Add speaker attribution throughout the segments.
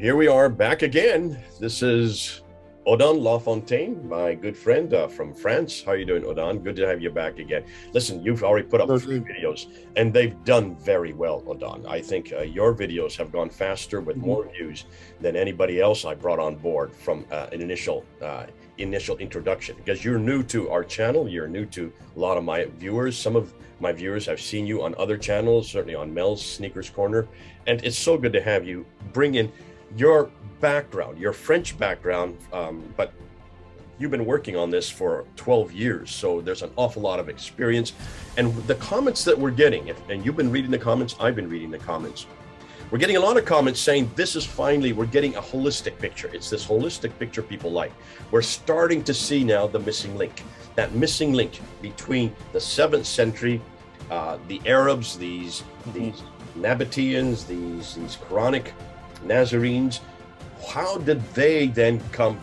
Speaker 1: Here we are back again. This is Odon LaFontaine, my good friend from France. How are you doing, Odon? Good to have you back again. Listen, you've already put up 3 videos, and they've done very well, Odon. I think your videos have gone faster with more views than anybody else I brought on board from an initial introduction. Because you're new to our channel, you're new to a lot of my viewers. Some of my viewers have seen you on other channels, certainly on Mel's Sneakers Corner, and it's so good to have you bring in your background, your French background, but you've been working on this for 12 years, so there's an awful lot of experience. And the comments that we're getting, and you've been reading the comments, I've been reading the comments, we're getting a lot of comments saying this is finally, we're getting a holistic picture. It's this holistic picture people like. We're starting to see now the missing link, that missing link between the 7th century, the Arabs, these Nabateans, these Quranic Nazarenes. How did they then become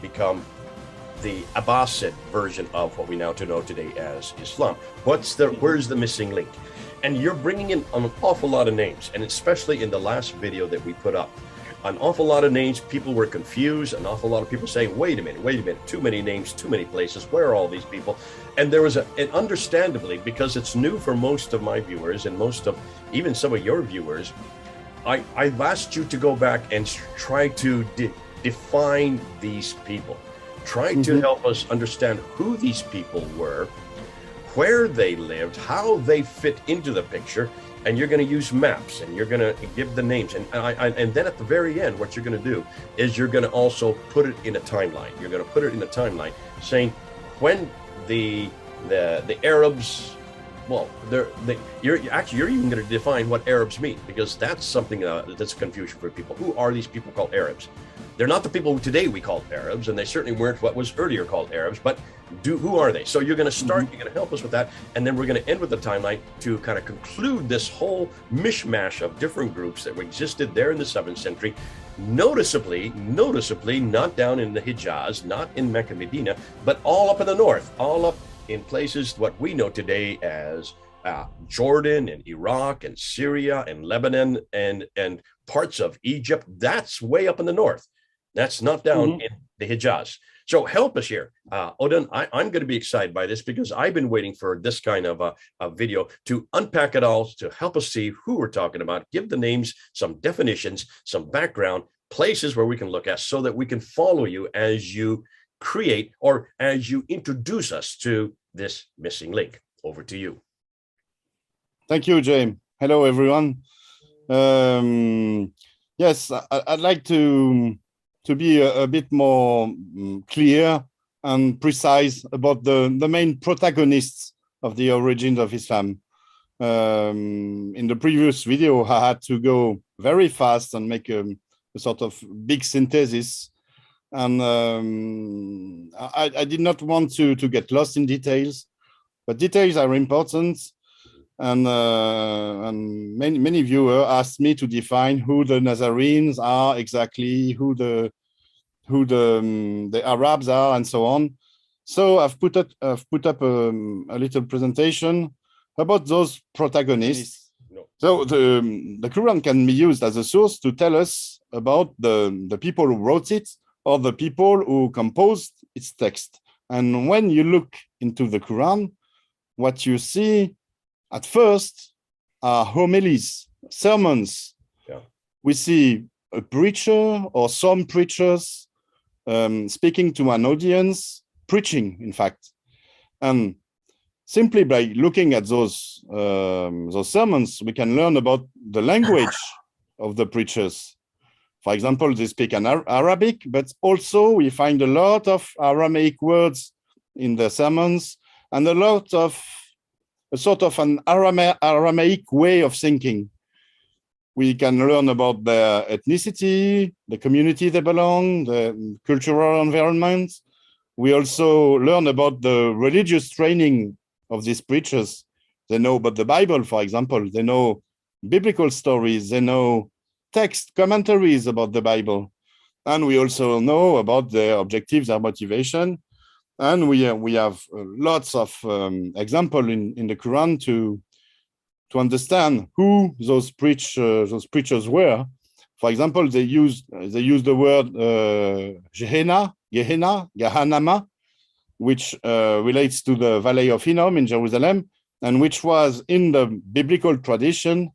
Speaker 1: the Abbasid version of what we now know today as Islam? Where's the missing link? And you're bringing in an awful lot of names, and especially in the last video that we put up, an awful lot of names. People were confused. An awful lot of people saying, wait a minute, too many names, too many places. Where are all these people? And there was and understandably, because it's new for most of my viewers and most of even some of your viewers, I've asked you to go back and try to define these people. Try to help us understand who these people were, where they lived, how they fit into the picture. And you're going to use maps, and you're going to give the names. And then at the very end, what you're going to do is you're going to also put it in a timeline. You're going to put it in a timeline saying when the Arabs, well, you're even going to define what Arabs mean, because that's something that's confusion for people. Who are these people called Arabs? They're not the people who today we call Arabs, and they certainly weren't what was earlier called Arabs, but who are they? So you're going to start, you're going to help us with that, and then we're going to end with the timeline to kind of conclude this whole mishmash of different groups that existed there in the 7th century, noticeably not down in the Hijaz, not in Mecca, Medina, but all up in the north, all up in places what we know today as Jordan and Iraq and Syria and Lebanon and parts of Egypt. That's way up in the north. That's not down in the Hijaz. So help us here. Odon, I'm going to be excited by this, because I've been waiting for this kind of a video to unpack it all, to help us see who we're talking about, give the names, some definitions, some background, places where we can look at, so that we can follow you as you create or as you introduce us to this missing link. Over to you.
Speaker 2: Thank you, James. Hello, everyone. Yes, I'd like to be a bit more clear and precise about the main protagonists of the origins of Islam. In the previous video, I had to go very fast and make a sort of big synthesis. And I did not want to get lost in details, but details are important. And many viewers asked me to define who the Nazarenes are exactly, who the Arabs are, and so on. So I've put up a little presentation about those protagonists. So the Quran can be used as a source to tell us about the people who wrote it, or the people who composed its text. And when you look into the Quran, what you see at first are homilies, sermons.
Speaker 1: Yeah.
Speaker 2: We see a preacher or some preachers speaking to an audience, preaching, in fact. And simply by looking at those sermons, we can learn about the language of the preachers. For example, they speak an Arabic, but also we find a lot of Aramaic words in the sermons, and a sort of an Aramaic way of thinking. We can learn about their ethnicity, the community they belong, the cultural environment. We also learn about the religious training of these preachers. They know about the Bible, for example. They know biblical stories. They know text commentaries about the Bible. And we also know about their objectives, their motivation. And we have lots of examples in the Quran to understand who those preachers were. For example, they use the word Gehenna, Gehanama, which relates to the Valley of Hinnom in Jerusalem, and which was in the biblical tradition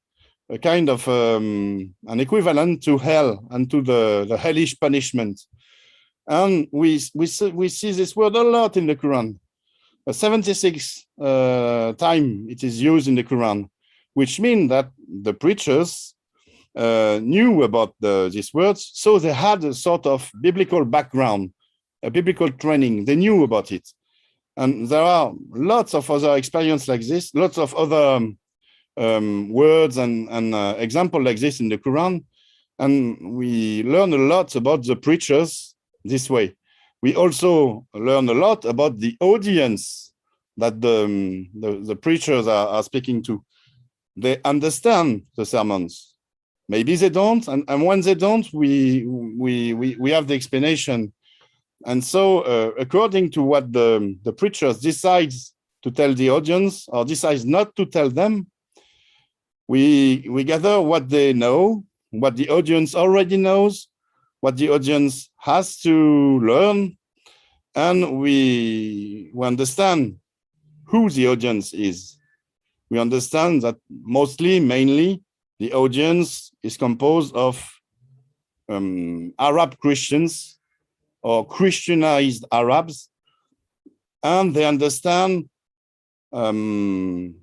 Speaker 2: a kind of an equivalent to hell and to the hellish punishment. And we see this word a lot in the Quran. 76 times it is used in the Quran, which means that the preachers knew about these words, so they had a sort of biblical background, a biblical training. They knew about it. And there are lots of other experiences like this, lots of other words and examples like this in the Quran. And we learn a lot about the preachers this way. We also learn a lot about the audience that the preachers are speaking to. They understand the sermons. Maybe they don't, and when they don't, we have the explanation. And so, according to what the preachers decides to tell the audience or decides not to tell them, we gather what they know, what the audience already knows, what the audience has to learn, and we understand who the audience is. We understand that mainly, the audience is composed of Arab Christians or Christianized Arabs, and they understand some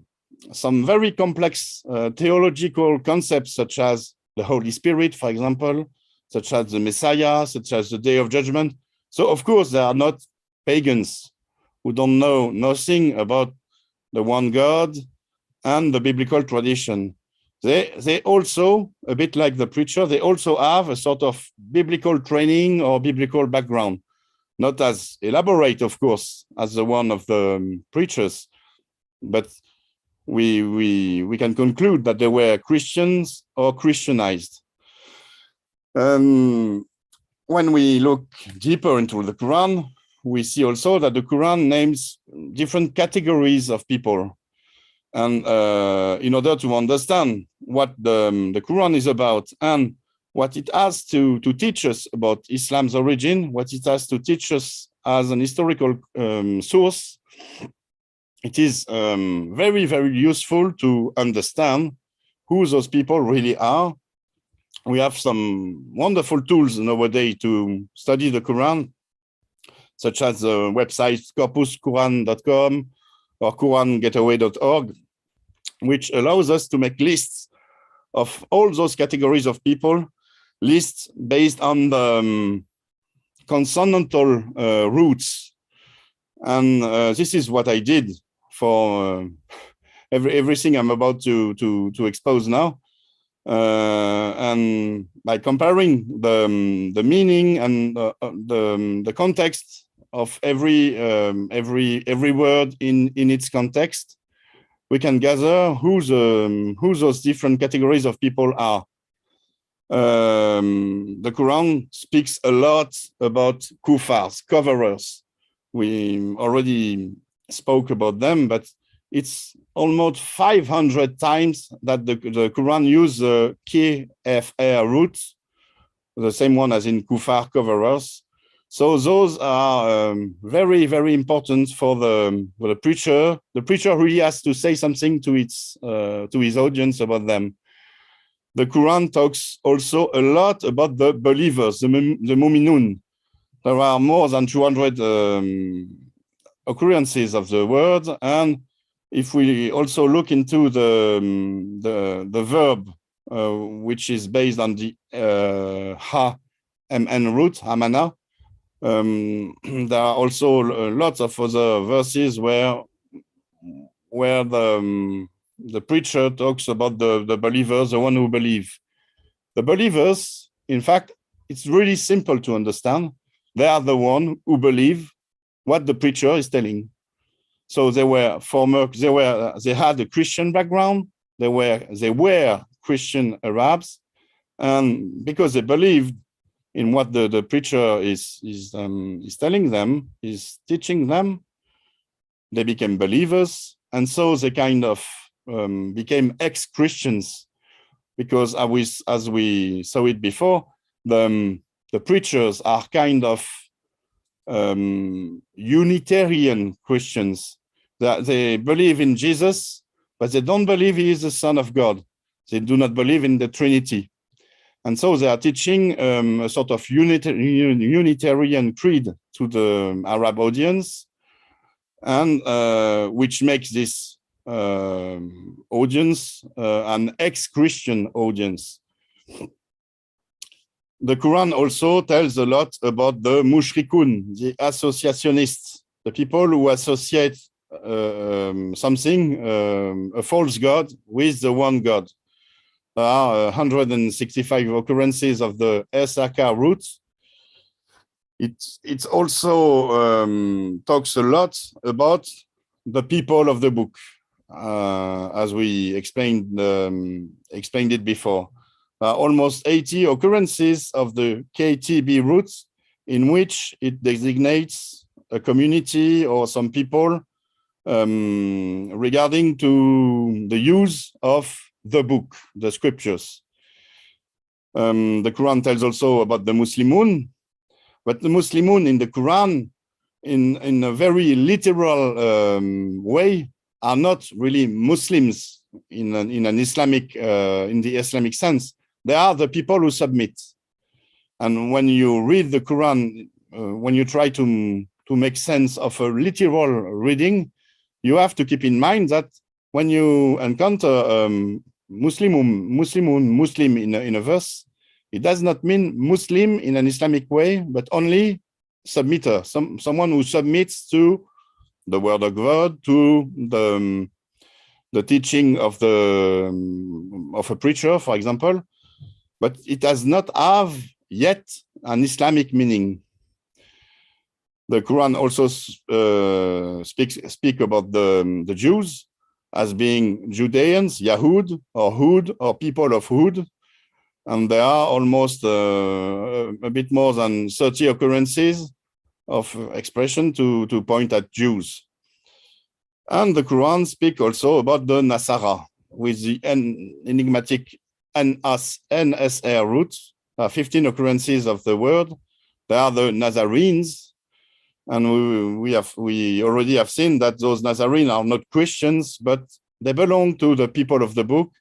Speaker 2: very complex theological concepts, such as the Holy Spirit, for example, such as the Messiah, such as the Day of Judgment. So, of course, they are not pagans who don't know nothing about the one God and the biblical tradition. They also, a bit like the preacher, they also have a sort of biblical training or biblical background, not as elaborate, of course, as the one of the preachers, but we can conclude that they were Christians or Christianized. When we look deeper into the Quran, we see also that the Quran names different categories of people. And in order to understand what the Quran is about and what it has to teach us about Islam's origin, what it has to teach us as an historical source, it is very, very useful to understand who those people really are. We have some wonderful tools nowadays to study the Quran, such as the website corpusquran.com or qurangetaway.org, which allows us to make lists of all those categories of people, lists based on the consonantal roots. And this is what I did for everything I'm about to expose now. And by comparing the meaning and the context of every word in its context, we can gather who those different categories of people are. The Quran speaks a lot about kuffars, coverers. We already spoke about them, but it's almost 500 times that the Quran uses the KFR root, the same one as in kuffar, coverers. So those are very, very important for the preacher. The preacher really has to say something to his audience about them. The Quran talks also a lot about the believers, the mu'minun. There are more than 200 occurrences of the word, and if we also look into the verb, which is based on the ha-mn root, hamana, there are also lots of other verses where the preacher talks about the believers, the one who believe. The believers, in fact, it's really simple to understand. They are the one who believe what the preacher is telling. So they had a Christian background. They were Christian Arabs, and because they believed in what the preacher is telling them, is teaching them, they became believers, and so they kind of became ex-Christians because as we saw it before, the preachers are kind of Unitarian Christians. They believe in Jesus, but they don't believe he is the Son of God. They do not believe in the Trinity. And so they are teaching a sort of Unitarian creed to the Arab audience, and which makes this audience an ex-Christian audience. The Quran also tells a lot about the mushrikun, the associationists, the people who associate something, a false god, with the one God. There are 165 occurrences of the Esaka root. It also talks a lot about the people of the book, as we explained it before. Almost 80 occurrences of the KTB root in which it designates a community or some people regarding to the use of the book, the scriptures. The Quran tells also about the Muslimun, but the Muslimun in the Quran, in a very literal way, are not really Muslims in an Islamic, in the Islamic sense. They are the people who submit. And when you read the Quran, when you try to make sense of a literal reading, you have to keep in mind that when you encounter Muslim in a verse, it does not mean Muslim in an Islamic way, but only submitter, someone who submits to the word of God, to the teaching of a preacher, for example, but it does not have yet an Islamic meaning. The Quran also speak about the Jews as being Judeans, Yahud, or Hud, or people of Hud. And there are almost a bit more than 30 occurrences of expression to point at Jews. And the Quran speaks also about the Nasara, with the enigmatic NSR root, 15 occurrences of the word. They are the Nazarenes. And we already have seen that those Nazarenes are not Christians, but they belong to the people of the book.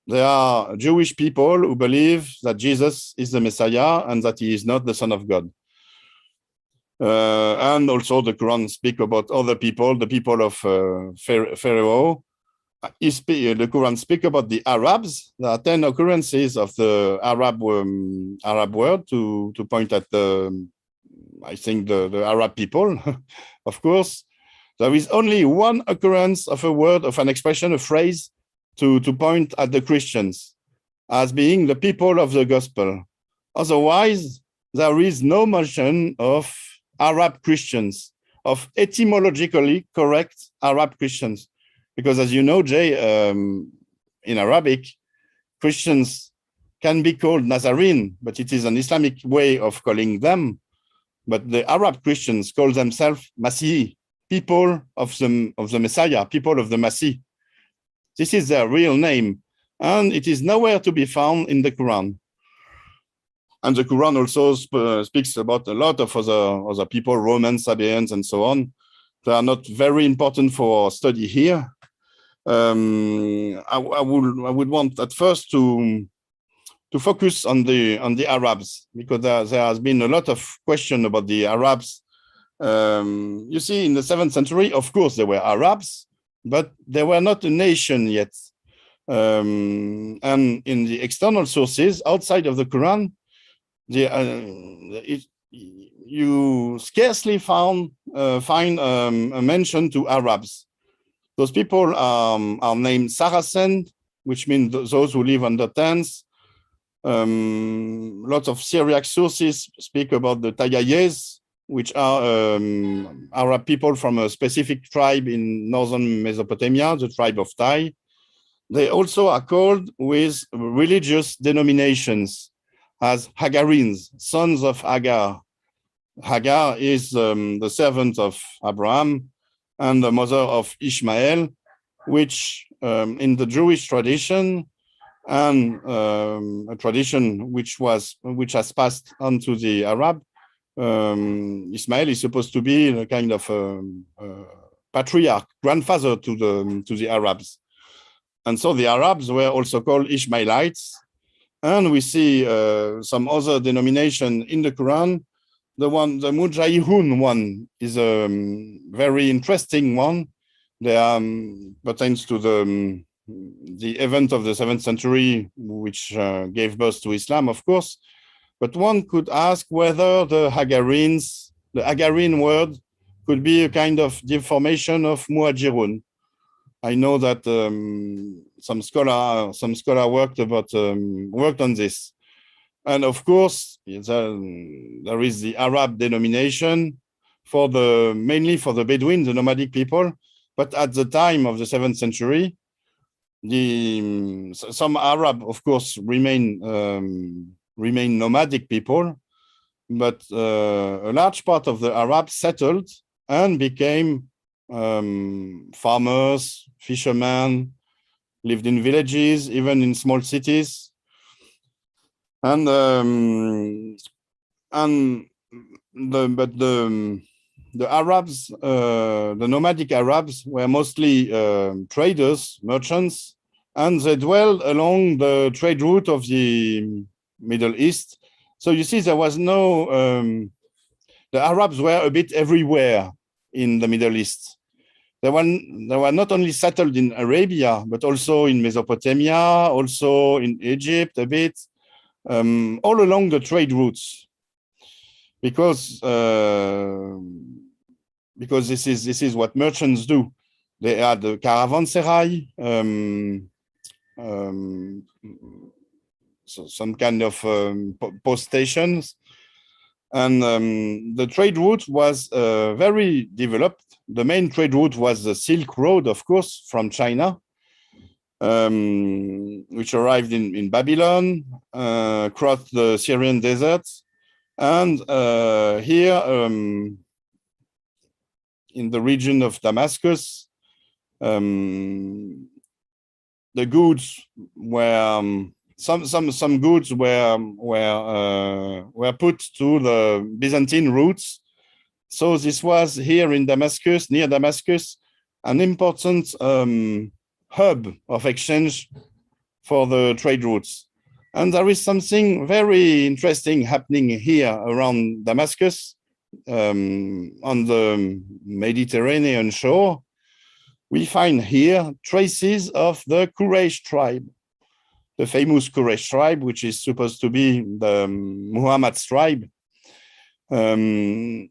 Speaker 2: They are Jewish people who believe that Jesus is the Messiah and that he is not the Son of God. And also the Quran speaks about other people, the people of Pharaoh. The Quran speaks about the Arabs. There are 10 occurrences of the Arab word to point at I think the Arab people, of course. There is only one occurrence of a word, of an expression, a phrase, to point at the Christians as being the people of the gospel. Otherwise, there is no mention of Arab Christians, of etymologically correct Arab Christians. Because as you know, Jay, in Arabic, Christians can be called Nazarene, but it is an Islamic way of calling them. But the Arab Christians call themselves Masih, people of the Messiah, people of the Masih. This is their real name, and it is nowhere to be found in the Quran. And the Quran also speaks about a lot of other people, Romans, Sabaeans, and so on. They are not very important for study here. I would want at first to focus on the Arabs, because there has been a lot of question about the Arabs. You see, in the 7th century, of course, there were Arabs, but they were not a nation yet. And in the external sources outside of the Quran, you scarcely find a mention to Arabs. Those people are named Saracen, which means those who live under tents. Lots of Syriac sources speak about the Tagayes, which are Arab people from a specific tribe in northern Mesopotamia, the tribe of Tai. They also are called with religious denominations as Hagarines, sons of Hagar. Hagar is the servant of Abraham and the mother of Ishmael, which in the Jewish tradition and a tradition which has passed on to the Arab. Ismail is supposed to be a kind of patriarch, grandfather to the Arabs, and so the Arabs were also called Ishmaelites. And we see some other denomination in the Quran. The Mujahihun one is a very interesting one. They pertains to the event of the 7th century, which gave birth to Islam, of course. But one could ask whether the Hagarin word could be a kind of deformation of Muhajirun. I know that some scholar worked on this, and of course there is the Arab denomination mainly for the Bedouin, the nomadic people. But at the time of the 7th century, some Arab, of course, remain nomadic people, but a large part of the Arabs settled and became farmers, fishermen, lived in villages, even in small cities, and the Arabs, the nomadic Arabs, were mostly traders, merchants, and they dwelled along the trade route of the Middle East. So you see, there was no. The Arabs were a bit everywhere in the Middle East. They were not only settled in Arabia, but also in Mesopotamia, also in Egypt a bit, all along the trade routes. Because this is what merchants do. They had the caravanserai, so some kind of post stations. And the trade route was very developed. The main trade route was the Silk Road, of course, from China, which arrived in Babylon, crossed the Syrian desert, and here in the region of Damascus, the goods were some goods were put to the Byzantine routes. So this was here in Damascus, near Damascus, an important hub of exchange for the trade routes. And there is something very interesting happening here around Damascus, on the Mediterranean shore. We find here traces of the Quraysh tribe, the famous Quraysh tribe, which is supposed to be the Muhammad's tribe. A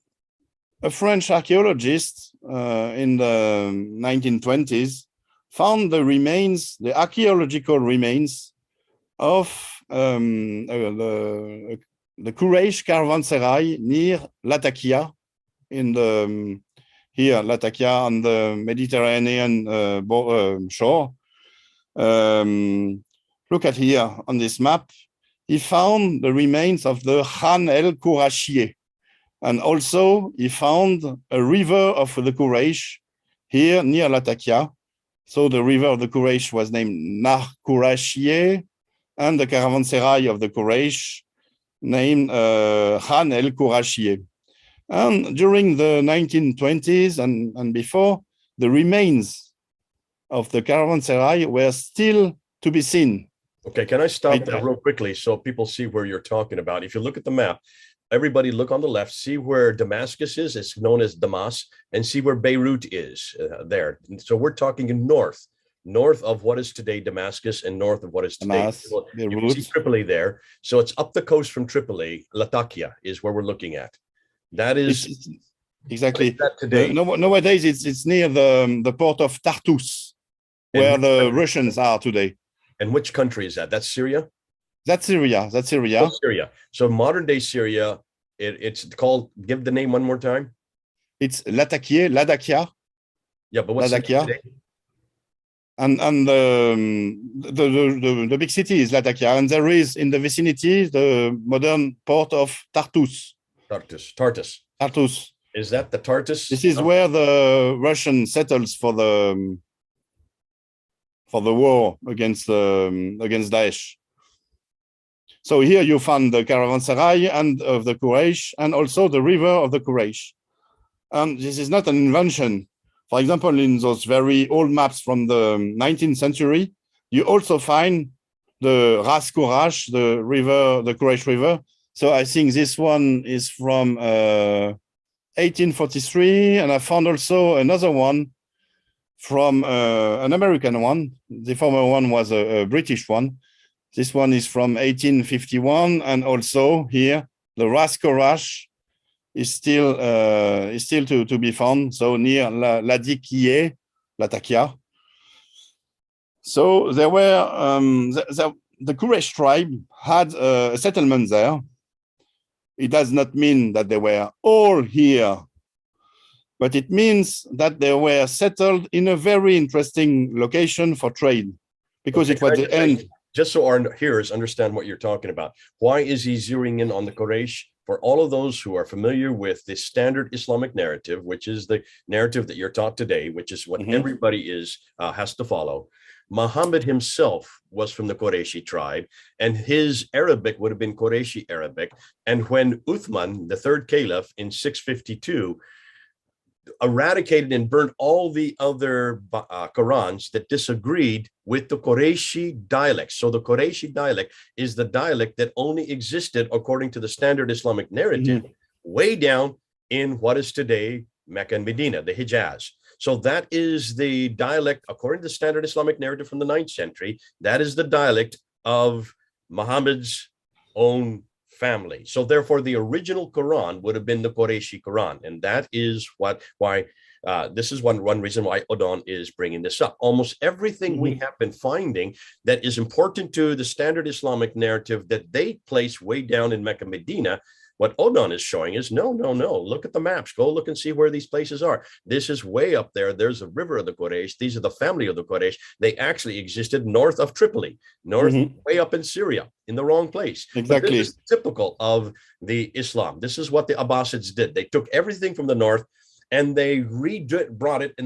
Speaker 2: French archaeologist in the 1920s found the archaeological remains of the Quraysh caravanserai near Latakia, Latakia on the Mediterranean shore. Look at here on this map. He found the remains of the Khan el-Qurashiyeh. And also he found a river of the Quraysh here near Latakia. So the river of the Quraysh was named Nahr Qurashiyeh, and the caravanserai of the Quraysh named Khan el-Qurashiyeh. And during the 1920s and before, the remains of the caravanserai were still to be seen.
Speaker 1: Okay, can I stop there real quickly so people see where you're talking about? If you look at the map, everybody look on the left, see where Damascus is. It's known as Damas, and see where Beirut is there. So we're talking north of what is today Damascus and north of what is today you can see Tripoli there. So it's up the coast from Tripoli. Latakia is where we're looking at. That is
Speaker 2: exactly that today. Nowadays it's near the port of Tartus, where the Russians are today.
Speaker 1: And which country is that? That's Syria?
Speaker 2: That's Syria. That's Syria.
Speaker 1: Oh, Syria. So modern day Syria, it's called, give the name one more time.
Speaker 2: It's Latakia.
Speaker 1: Yeah, but what's
Speaker 2: Latakia? And the big city is Latakia, and there is in the vicinity the modern port of Tartus.
Speaker 1: Tartus. Is that the Tartus?
Speaker 2: This is where the Russian settles for the war against Daesh. So here you find the caravanserai and of the Quraysh, and also the river of the Quraysh. And this is not an invention. For example, in those very old maps from the 19th century, you also find the Ras Qurash, the river, the Quraysh river. So I think this one is from 1843, and I found also another one from an American one. The former one was a British one. This one is from 1851, and also here the Ras Qurash is still to be found. So near Latakia. So there were the Quraysh tribe had a settlement there. It does not mean that they were all here, but it means that they were settled in a very interesting location for trade, because it was the end.
Speaker 1: Just so our hearers understand what you're talking about, why is he zeroing in on the Quraysh? For all of those who are familiar with the standard Islamic narrative, which is the narrative that you're taught today, which is what everybody has to follow, Muhammad himself was from the Qurayshi tribe, and his Arabic would have been Qurayshi Arabic. And when Uthman, the third caliph, in 652, eradicated and burnt all the other Qurans that disagreed with the Qurayshi dialect. So the Qurayshi dialect is the dialect that only existed according to the standard Islamic narrative way down in what is today Mecca and Medina, the Hijaz. So that is the dialect, according to the standard Islamic narrative from the 9th century, that is the dialect of Muhammad's own family. So therefore, the original Quran would have been the Qurayshi Quran. And that is why this is one reason why Odon is bringing this up. Almost everything we have been finding that is important to the standard Islamic narrative that they place way down in Mecca, Medina, what Odon is showing is no. Look at the maps. Go look and see where these places are. This is way up there. There's a river of the Quraysh. These are the family of the Quraysh. They actually existed north of Tripoli, way up in Syria, in the wrong place.
Speaker 2: Exactly.
Speaker 1: But this is typical of the Islam. This is what the Abbasids did. They took everything from the north and they brought it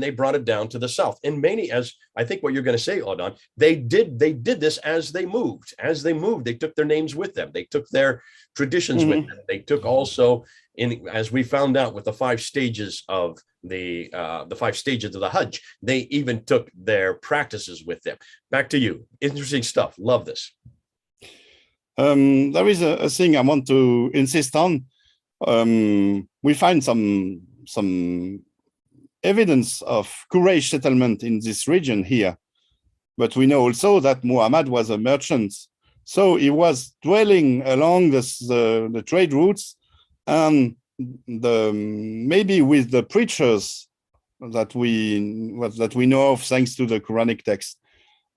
Speaker 1: down to the south. And mainly, as I think what you're going to say, Odon, they did this as they moved. As they moved, they took their names with them. They took their traditions with them. They took also, as we found out with the 5 stages of the 5 stages of the Hajj, they even took their practices with them. Back to you. Interesting stuff. Love this.
Speaker 2: There is a thing I want to insist on. We find some evidence of Quraysh settlement in this region here, but we know also that Muhammad was a merchant, so he was dwelling along the trade routes, and maybe with the preachers that we know of thanks to the Quranic text.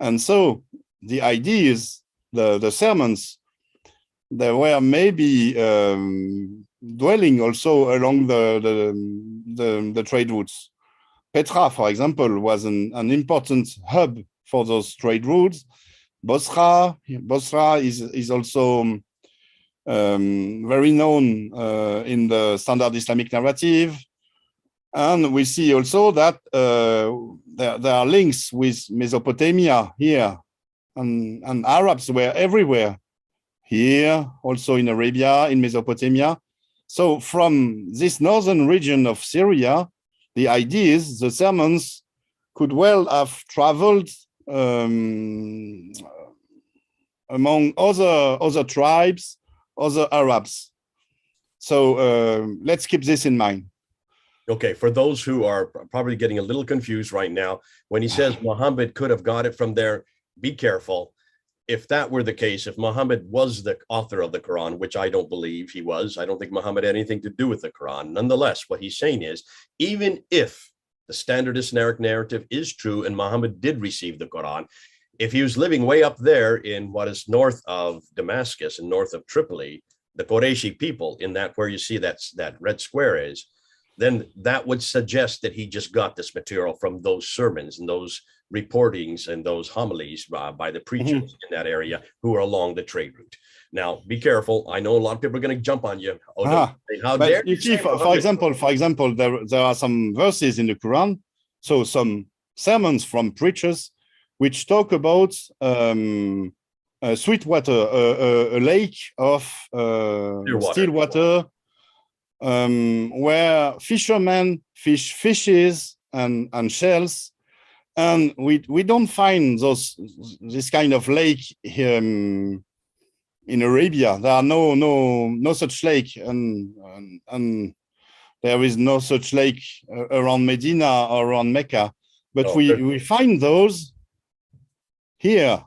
Speaker 2: And so the ideas, the sermons, they were maybe dwelling also along the trade routes. Petra, for example, was an important hub for those trade routes. Bosra is also very known in the Standard Islamic Narrative. And we see also that there are links with Mesopotamia here, and Arabs were everywhere. Here, also in Arabia, in Mesopotamia. So from this northern region of Syria, the ideas, the sermons could well have traveled among other tribes, other Arabs. So let's keep this in mind.
Speaker 1: Okay, for those who are probably getting a little confused right now, when he says Muhammad could have got it from there, be careful. If that were the case, if Muhammad was the author of the Quran, which I don't believe he was, I don't think Muhammad had anything to do with the Quran. Nonetheless, what he's saying is, even if the standard Islamic narrative is true and Muhammad did receive the Quran, if he was living way up there in what is north of Damascus and north of Tripoli, the Qurayshi people, in that where you see that red square is, then that would suggest that he just got this material from those sermons and those reportings and those homilies by the preachers in that area who are along the trade route. Now, be careful. I know a lot of people are going to jump on you.
Speaker 2: How dare you see, for example, there are some verses in the Quran, so some sermons from preachers which talk about sweet water, a lake of still water, where fishermen fish fishes and shells, and we don't find this kind of lake here in Arabia. There are no such lake, and there is no such lake around Medina or around Mecca. But we find those here.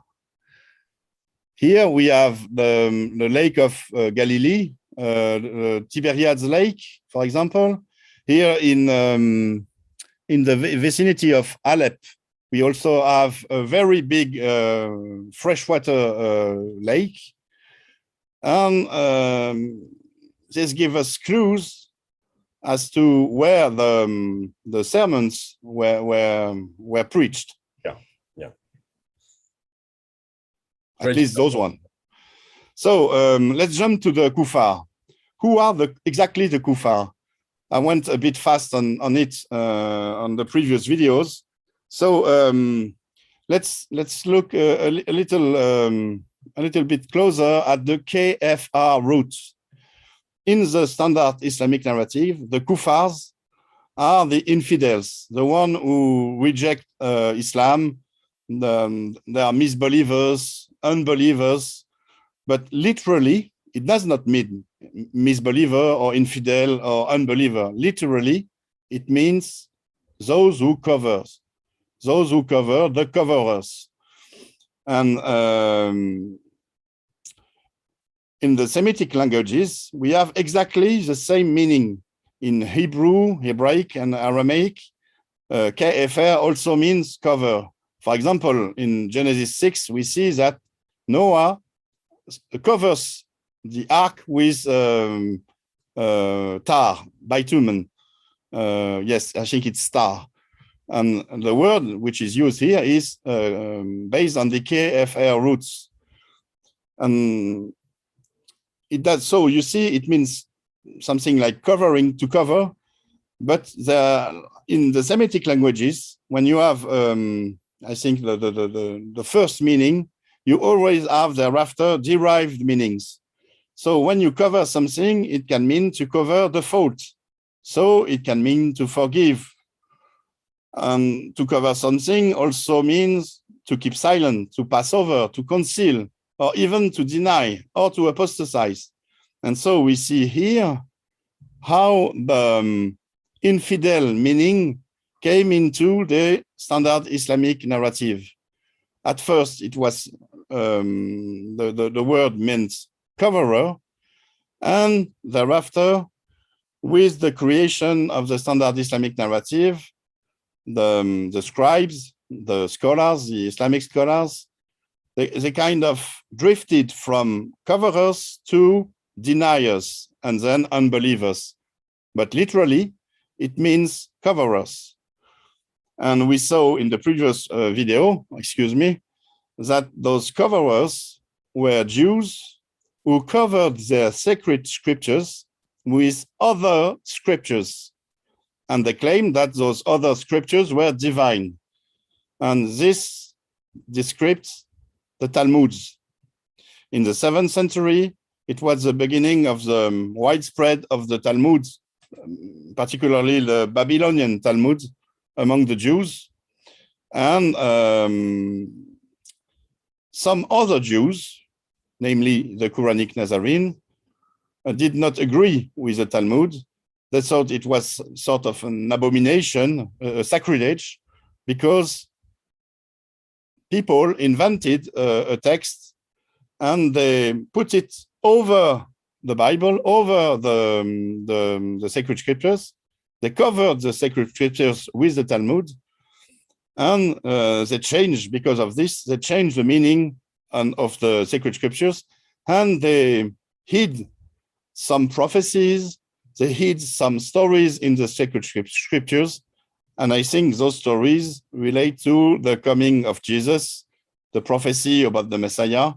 Speaker 2: Here we have the Lake of Galilee, Tiberiad's Lake, for example. Here in the vicinity of Alep, we also have a very big freshwater lake. And this gives us clues as to where the sermons were preached. At least those one. So let's jump to the Kufar. Who are exactly the Kufar? I went a bit fast on it on the previous videos. So let's look a little bit closer at the KFR roots. In the Standard Islamic Narrative, the Kufars are the infidels, the one who reject Islam. They are misbelievers, unbelievers, but literally it does not mean misbeliever or infidel or unbeliever. Literally, it means those who cover, the coverers. And in the Semitic languages, we have exactly the same meaning in Hebrew, Hebraic, and Aramaic. KFR also means cover. For example, in Genesis 6, we see that Noah covers the ark with tar, bitumen. Yes, I think it's tar. And the word which is used here is based on the KFR roots. And it does, so you see, it means something like covering, to cover. But in the Semitic languages, when you have, I think, the first meaning, you always have thereafter derived meanings. So when you cover something, it can mean to cover the fault. So it can mean to forgive. To cover something also means to keep silent, to pass over, to conceal, or even to deny or to apostatize. And so we see here how the infidel meaning came into the Standard Islamic Narrative. At first, it was the word meant coverer, and thereafter, with the creation of the Standard Islamic Narrative, the scribes, the scholars, the Islamic scholars, they kind of drifted from coverers to deniers and then unbelievers. But literally, it means coverers. And we saw in the previous video, that those coverers were Jews who covered their sacred scriptures with other scriptures. And they claimed that those other scriptures were divine. And this describes the Talmuds. In the 7th century, it was the beginning of the widespread of the Talmud, particularly the Babylonian Talmud among the Jews. And some other Jews, namely the Quranic Nazarene, did not agree with the Talmud. They thought it was sort of an abomination, a sacrilege, because people invented a text and they put it over the Bible, over the sacred scriptures. They covered the sacred scriptures with the Talmud, and they changed, because of this, they changed the meaning of the sacred scriptures, and they hid some prophecies, they hid some stories in the sacred scriptures. And I think those stories relate to the coming of Jesus, the prophecy about the Messiah.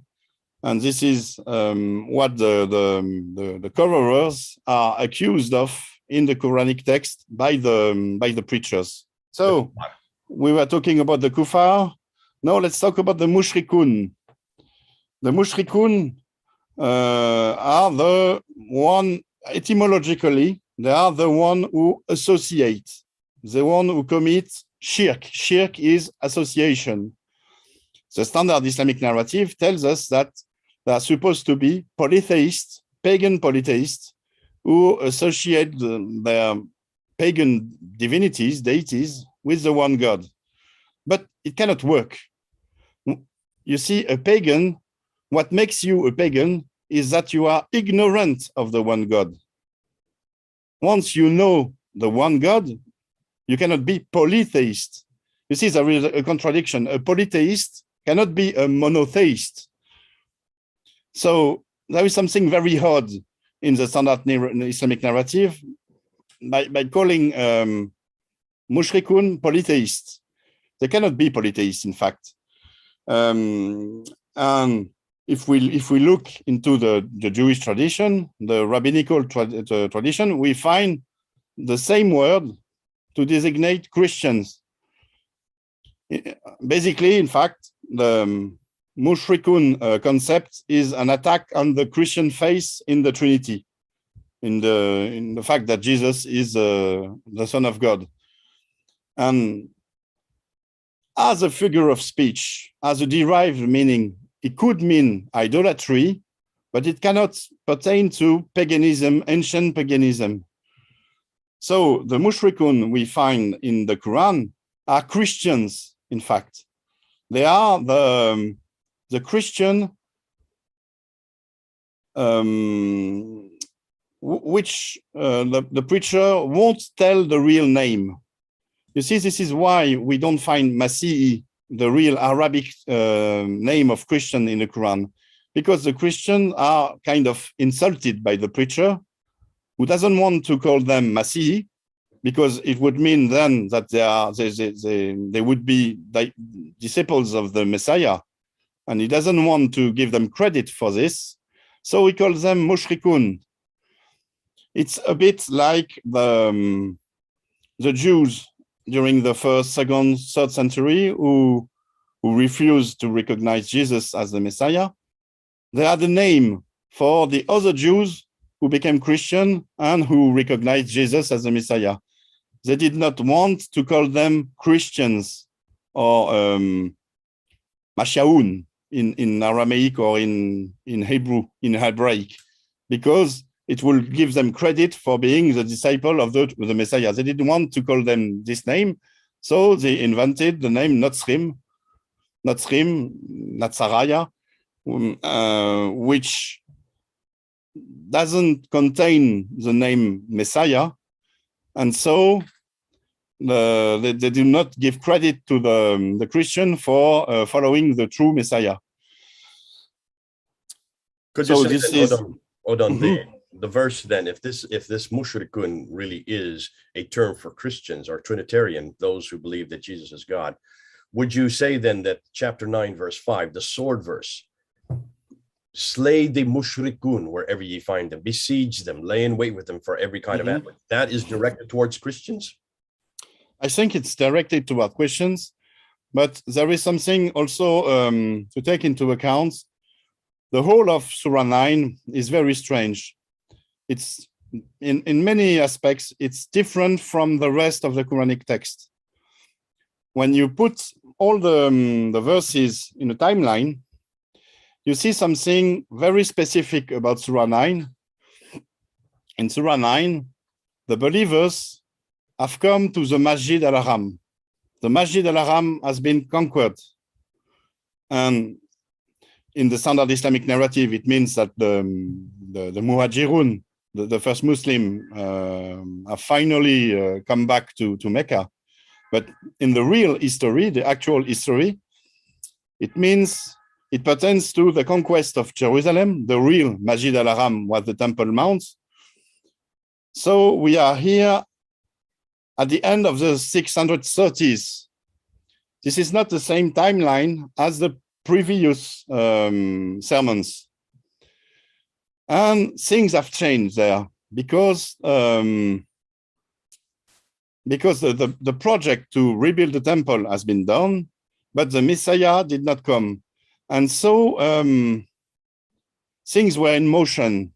Speaker 2: And this is what the coverers are accused of in the Quranic text by the preachers. So we were talking about the Kufar. Now let's talk about the mushrikun. The mushrikun are the one, etymologically, they are the one who associate, the one who commit shirk. Shirk is association. The Standard Islamic Narrative tells us that they are supposed to be polytheists, pagan polytheists, who associate their pagan divinities, deities, with the one God. But it cannot work. You see, a pagan, what makes you a pagan is that you are ignorant of the one God. Once you know the one God, you cannot be polytheist. You see, there is a contradiction. A polytheist cannot be a monotheist. So there is something very odd in the Standard Islamic Narrative by calling mushrikun polytheists. They cannot be polytheists, in fact. And if we look into the Jewish tradition, the rabbinical tradition, we find the same word to designate Christians. Basically, in fact, the mushrikun concept is an attack on the Christian faith in the Trinity, in the fact that Jesus is the Son of God. And as a figure of speech, as a derived meaning, it could mean idolatry, but it cannot pertain to paganism, ancient paganism. So the mushrikun we find in the Quran are Christians, in fact. They are the Christian which the preacher won't tell the real name. You see, this is why we don't find Masihi, the real Arabic name of Christian in the Quran, because the Christians are kind of insulted by the preacher, who doesn't want to call them Masihi, because it would mean then that they would be disciples of the Messiah, and he doesn't want to give them credit for this, so he calls them mushrikun. It's a bit like the Jews during the 1st, 2nd, 3rd century who refused to recognize Jesus as the Messiah. They are the name for the other Jews who became Christian and who recognized Jesus as the Messiah. They did not want to call them Christians or Mashaun in Aramaic or in Hebrew, in Hebraic, because it will give them credit for being the disciple of the Messiah. They didn't want to call them this name, so they invented the name Notzrim, Natsaraya, which doesn't contain the name Messiah, and so they do not give credit to the Christian for following the true Messiah.
Speaker 1: Could you say that, Odon, the verse then, if this mushrikun really is a term for Christians or Trinitarian, those who believe that Jesus is God, would you say then that chapter 9, verse 5, the sword verse, slay the mushrikun wherever ye find them, besiege them, lay in wait with them for every kind of ambush, that is directed towards Christians?
Speaker 2: I think it's directed toward Christians, but there is something also to take into account. The whole of Surah 9 is very strange. It's in many aspects, it's different from the rest of the Quranic text. When you put all the verses in a timeline, you see something very specific about Surah 9. In Surah 9, the believers have come to the Masjid al-Haram. The Masjid al-Haram has been conquered. And in the Standard Islamic Narrative, it means that the Muhajirun, the first Muslim, have finally come back to Mecca. But in the real history, the actual history, it means it pertains to the conquest of Jerusalem. The real Masjid al-Haram was the Temple Mount. So we are here at the end of the 630s. This is not the same timeline as the previous sermons. And things have changed there because the project to rebuild the temple has been done, but the Messiah did not come. And so things were in motion.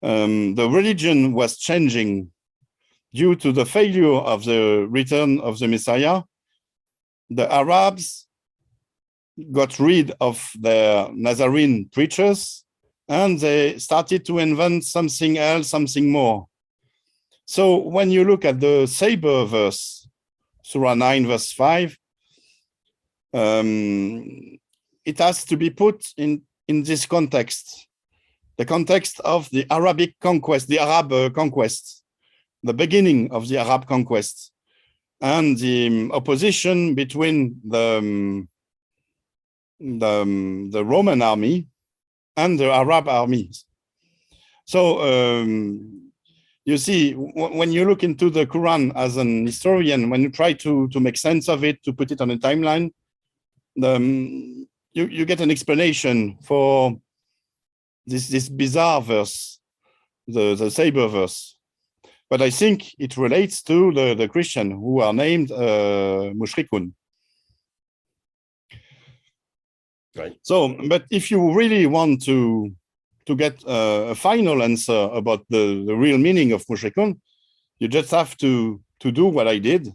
Speaker 2: The religion was changing due to the failure of the return of the Messiah. The Arabs got rid of their Nazarene preachers, and they started to invent something else, something more. So when you look at the Saber verse, Surah 9, verse 5, it has to be put in this context, the context of the Arabic conquest, the Arab conquest, the beginning of the Arab conquest, and the opposition between the Roman army and the Arab armies. So you see, when you look into the Quran as an historian, when you try to make sense of it, to put it on a timeline, you get an explanation for this bizarre verse, the Saber verse. But I think it relates to the Christian who are named Mushrikun.
Speaker 1: Right.
Speaker 2: So, but if you really want to get a final answer about the real meaning of Mushrikun, you just have to do what I did,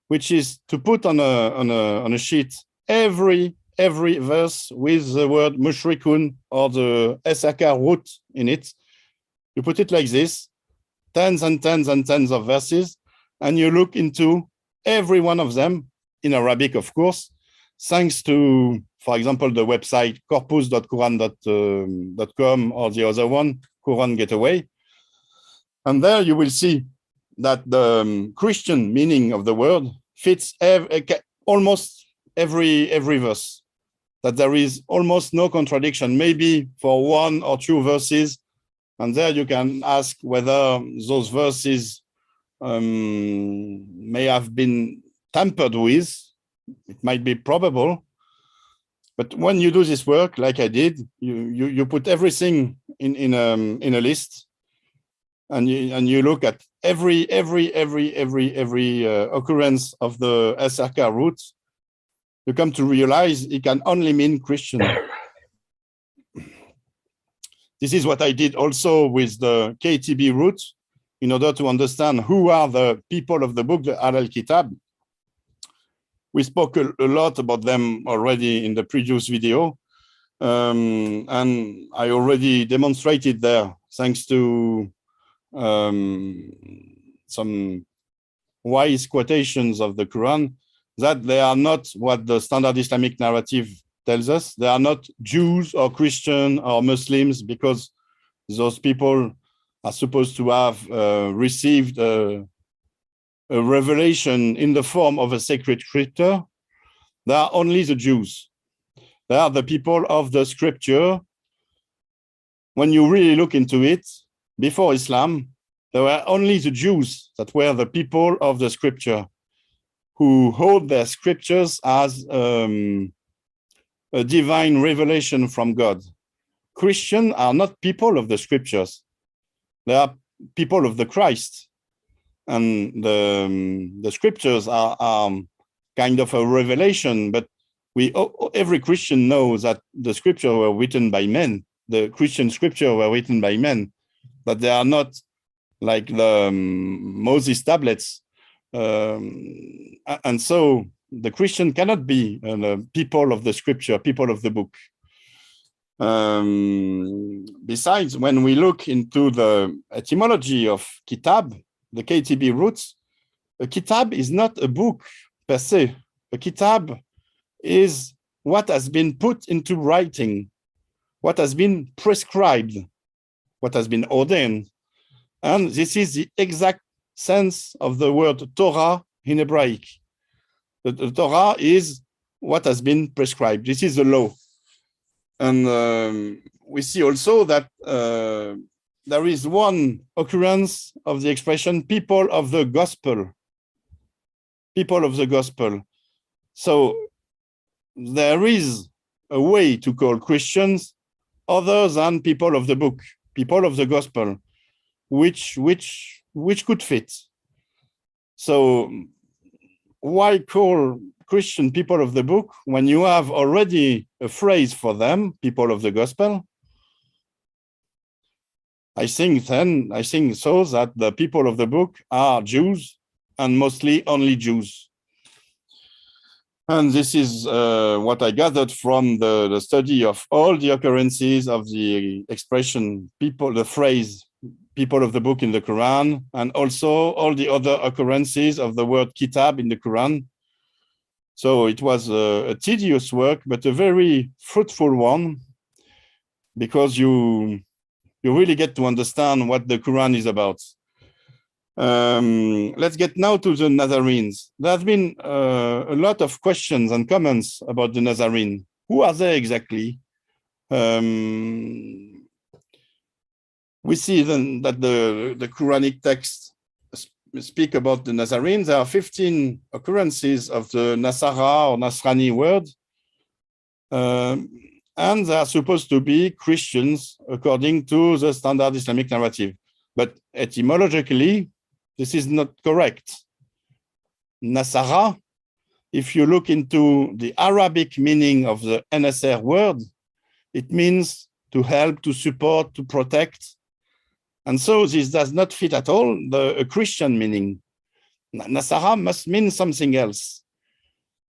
Speaker 2: which is to put on a sheet every verse with the word Mushrikun or the SRK root in it. You put it like this, tens and tens and tens of verses, and you look into every one of them in Arabic, of course, thanks to, for example, the website corpus.quran.com or the other one, Quran Gateway. And there you will see that the Christian meaning of the word fits almost every verse, that there is almost no contradiction, maybe for one or two verses. And there you can ask whether those verses may have been tampered with. It might be probable. But when you do this work, like I did, you put everything in a list, and you look at every occurrence of the SRK root. You come to realize it can only mean Christian. This is what I did also with the KTB root, in order to understand who are the people of the book, the Al Kitab. We spoke a lot about them already in the previous video, and I already demonstrated there, thanks to some wise quotations of the Quran, that they are not what the Standard Islamic Narrative tells us. They are not Jews or Christian or Muslims, because those people are supposed to have received a revelation in the form of a sacred scripture. They are only the Jews. They are the people of the scripture. When you really look into it, before Islam, there were only the Jews that were the people of the scripture, who hold their scriptures as a divine revelation from God. Christians are not people of the scriptures. They are people of the Christ. And the scriptures are kind of a revelation, but every Christian knows that the scriptures were written by men. The Christian scriptures were written by men, but they are not like the Moses tablets. And so the Christian cannot be people of the scripture, people of the book. Besides, when we look into the etymology of kitab, the KTB roots, a kitab is not a book per se. A kitab is what has been put into writing, what has been prescribed, what has been ordained. And this is the exact sense of the word Torah in Hebraic. The Torah is what has been prescribed. This is the law. And we see also that there is one occurrence of the expression people of the gospel. People of the gospel. So there is a way to call Christians other than people of the book, people of the gospel, which could fit. So why call Christian people of the book, when you have already a phrase for them, people of the gospel, I think so that the people of the book are Jews, and mostly only Jews. And this is what I gathered from the study of all the occurrences of the expression people, the phrase people of the book in the Quran, and also all the other occurrences of the word kitab in the Quran. So it was a tedious work, but a very fruitful one, because you really get to understand what the Quran is about. Let's get now to the Nazarenes. There have been a lot of questions and comments about the Nazarene. Who are they exactly? We see then that the Quranic texts speak about the Nazarenes. There are 15 occurrences of the Nasara or Nasrani word, and they are supposed to be Christians according to the Standard Islamic Narrative. But etymologically, this is not correct. Nasara, if you look into the Arabic meaning of the NSR word, it means to help, to support, to protect. And so this does not fit at all a Christian meaning. Nasara must mean something else.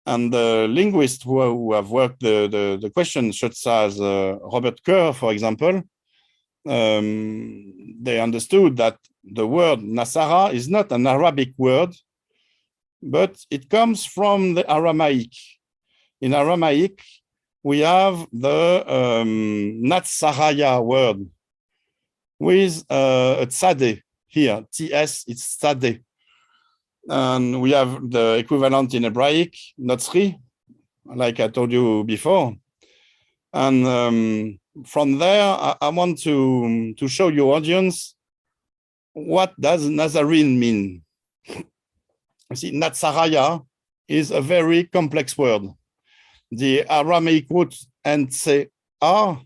Speaker 2: And the linguists who have worked the question, such as Robert Kerr, for example, they understood that the word Nasara is not an Arabic word, but it comes from the Aramaic. In Aramaic, we have the Natsaraya word with a tzadeh here, TS, it's tzadeh. And we have the equivalent in Hebraic, Notzri, like I told you before. And from there, I want to show your audience what does Nazarene mean. You see, Natsaraya is a very complex word. The Aramaic root N-C-A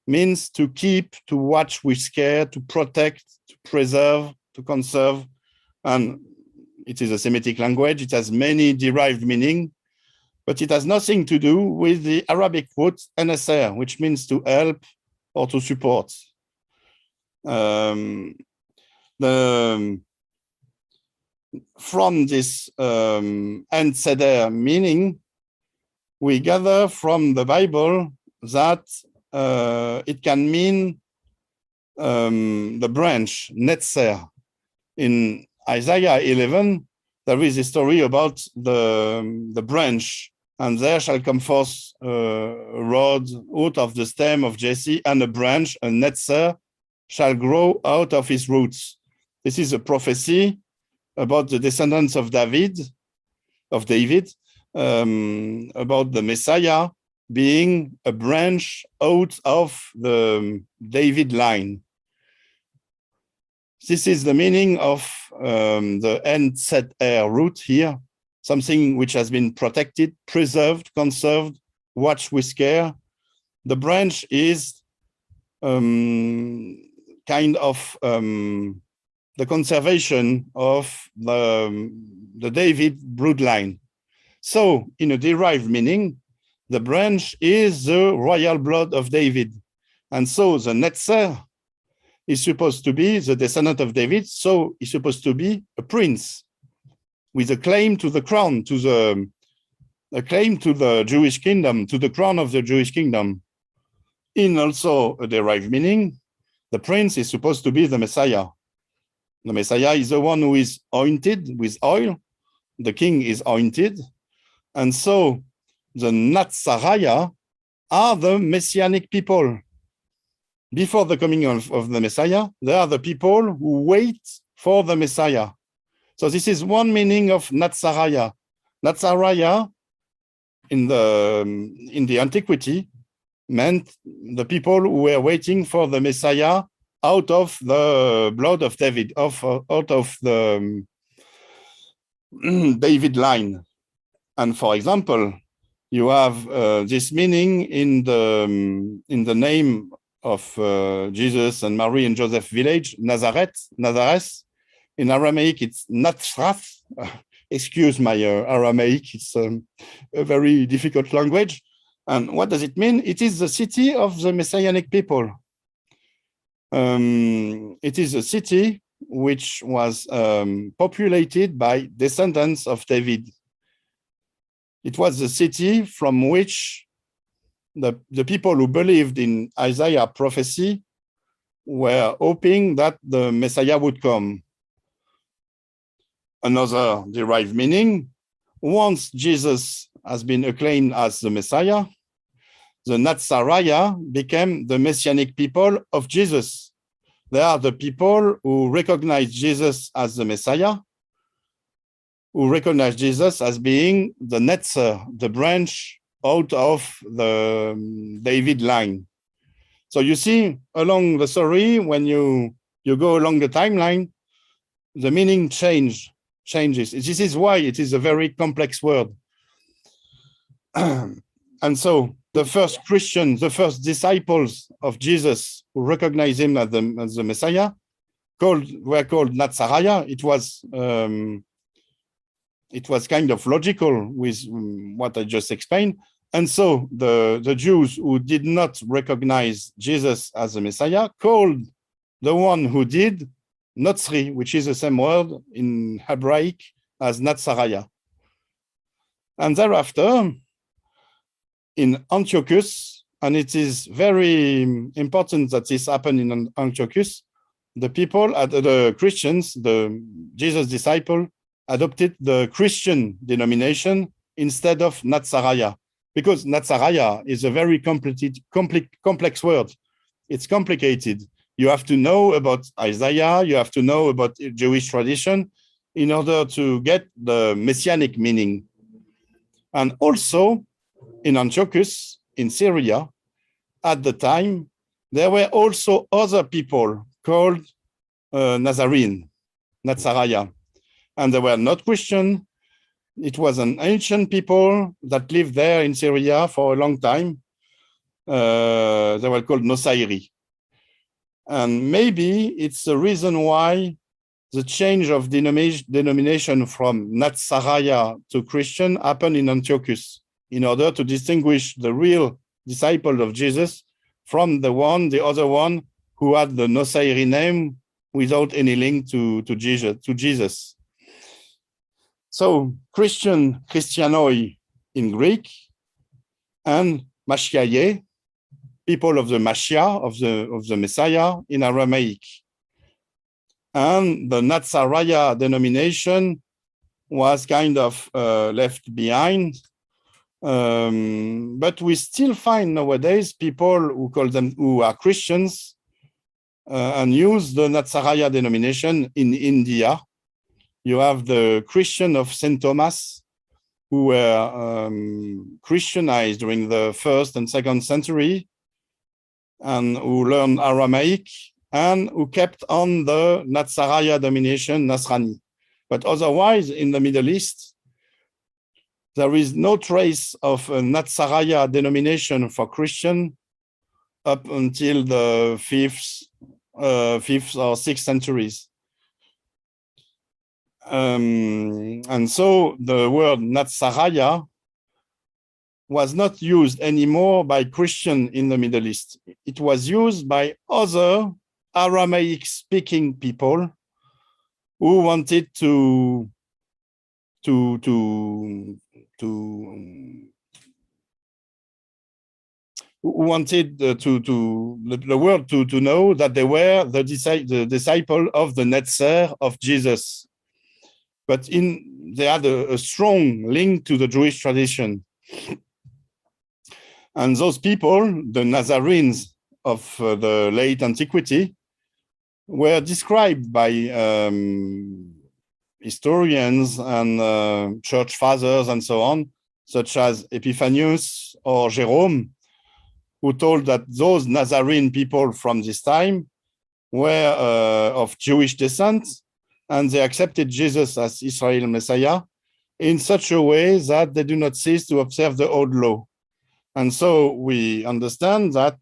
Speaker 2: means to keep, to watch with care, to protect, to preserve, to conserve. And it is a Semitic language. It has many derived meaning, but it has nothing to do with the Arabic root NSR, which means to help or to support. From this N-Seder meaning, we gather from the Bible that it can mean the branch, Netzer. In Isaiah 11, there is a story about the branch, and there shall come forth a rod out of the stem of Jesse, and a branch, a netzer, shall grow out of his roots. This is a prophecy about the descendants of David, about the Messiah being a branch out of the David line. This is the meaning of the N-Z-R root here, something which has been protected, preserved, conserved, watched with care. The branch is kind of the conservation of the David broodline. So, in a derived meaning, the branch is the royal blood of David. And so the Netzer is supposed to be the descendant of David, so he's supposed to be a prince with a claim to the crown, a claim to the Jewish kingdom, to the crown of the Jewish kingdom. In also a derived meaning, the prince is supposed to be the Messiah. The Messiah is the one who is anointed with oil. The king is anointed. And so the Natsaraya are the messianic people. Before the coming of the Messiah, they are the people who wait for the Messiah. So this is one meaning of Natsaraya. Natsaraya in the antiquity meant the people who were waiting for the Messiah out of the blood of David, out of the David line. And for example, you have this meaning in the name of Jesus and Mary and Joseph village, Nazareth. In Aramaic, it's Natsrath, Excuse my Aramaic, it's a very difficult language. And what does it mean? It is the city of the Messianic people. It is a city which was populated by descendants of David. It was the city from which the people who believed in Isaiah prophecy were hoping that the Messiah would come. Another derived meaning, once Jesus has been acclaimed as the Messiah, the Nazariah became the Messianic people of Jesus. They are the people who recognize Jesus as the Messiah, who recognize Jesus as being the Netzer, the branch out of the David line. So you see, along the story, when you go along the timeline, the meaning changes. This is why it is a very complex word. And so the first Christians, the first disciples of Jesus who recognized him as the Messiah were called Nazariah. It was kind of logical with what I just explained. And so the Jews who did not recognize Jesus as the Messiah called the one who did Notzri, which is the same word in Hebraic as Nazariah. And thereafter, in Antiochus, and it is very important that this happened in Antiochus, the Christians, the Jesus disciple, adopted the Christian denomination instead of Nazariah, because Nazariah is a very complex word. It's complicated. You have to know about Isaiah, you have to know about Jewish tradition in order to get the messianic meaning. And also in Antiochus, in Syria, at the time, there were also other people called Nazarene, Nazariah, and they were not Christian. It was an ancient people that lived there in Syria for a long time. They were called Nosairi. And maybe it's the reason why the change of denomination from Nazariah to Christian happened in Antiochus, in order to distinguish the real disciple of Jesus from the other one who had the Nosairi name without any link to Jesus. So Christianoi in Greek, and Mashiaye, people of the Mashiach, of the Messiah in Aramaic. And the Nazariah denomination was kind of left behind. But we still find nowadays people who are Christians and use the Nazariah denomination in India. You have the Christian of St. Thomas, who were Christianized during the 1st and 2nd century, and who learned Aramaic, and who kept on the Nazariah denomination, Nasrani. But otherwise, in the Middle East, there is no trace of a Nazariah denomination for Christian up until the 5th or 6th centuries. And so the word Nazariah was not used anymore by Christian in the Middle East. It was used by other Aramaic-speaking people who wanted to the world to know that they were the disciple of the Netzer of Jesus. But they had a strong link to the Jewish tradition. And those people, the Nazarenes of the late antiquity, were described by historians and church fathers and so on, such as Epiphanius or Jerome, who told that those Nazarene people from this time were of Jewish descent, and they accepted Jesus as Israel Messiah in such a way that they do not cease to observe the old law. And so we understand that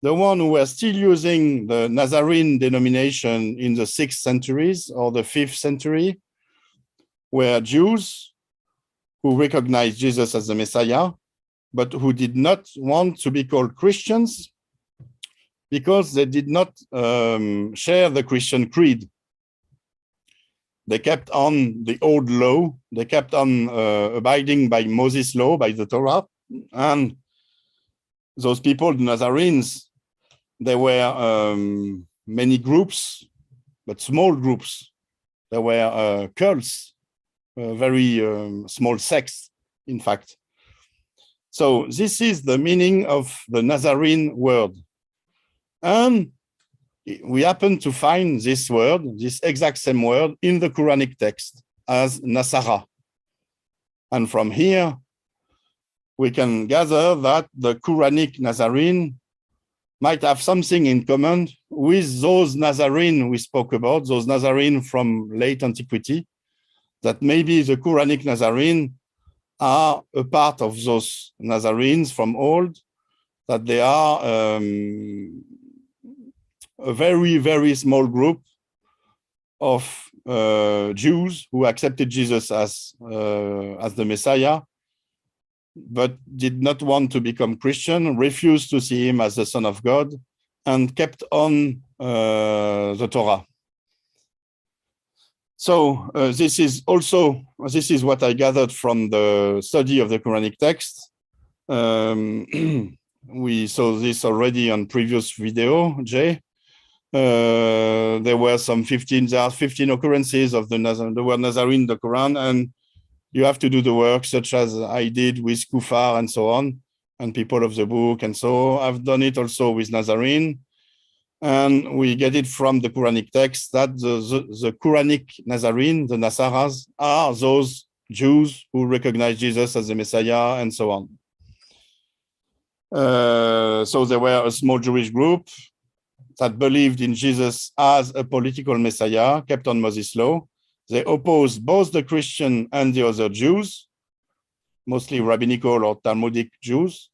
Speaker 2: the one who were still using the Nazarene denomination in the 6th centuries or the 5th century were Jews who recognized Jesus as the Messiah, but who did not want to be called Christians because they did not share the Christian creed. They kept on the old law. They kept on abiding by Moses' law, by the Torah. And those people, the Nazarenes, there were many groups, but small groups. There were cults, very small sects, in fact. So this is the meaning of the Nazarene word. And we happen to find this word, this exact same word, in the Quranic text as Nasara. And from here, we can gather that the Quranic Nazarene might have something in common with those Nazarene we spoke about, those Nazarene from late antiquity, that maybe the Quranic Nazarene are a part of those Nazarenes from old, that they are a very, very small group of Jews who accepted Jesus as the Messiah, but did not want to become Christian, refused to see him as the Son of God, and kept on the Torah. So this is what I gathered from the study of the Quranic text. We saw this already on previous video, Jay. There were some 15 occurrences of the word Nazarene in the Quran, and you have to do the work, such as I did with Kufar and so on, and people of the book. And so I've done it also with Nazarene. And we get it from the Quranic text that the Quranic Nazarene, the Nasaras, are those Jews who recognize Jesus as the Messiah and so on. So there were a small Jewish group that believed in Jesus as a political Messiah, kept on Moses' law. They opposed both the Christian and the other Jews, mostly rabbinical or Talmudic Jews.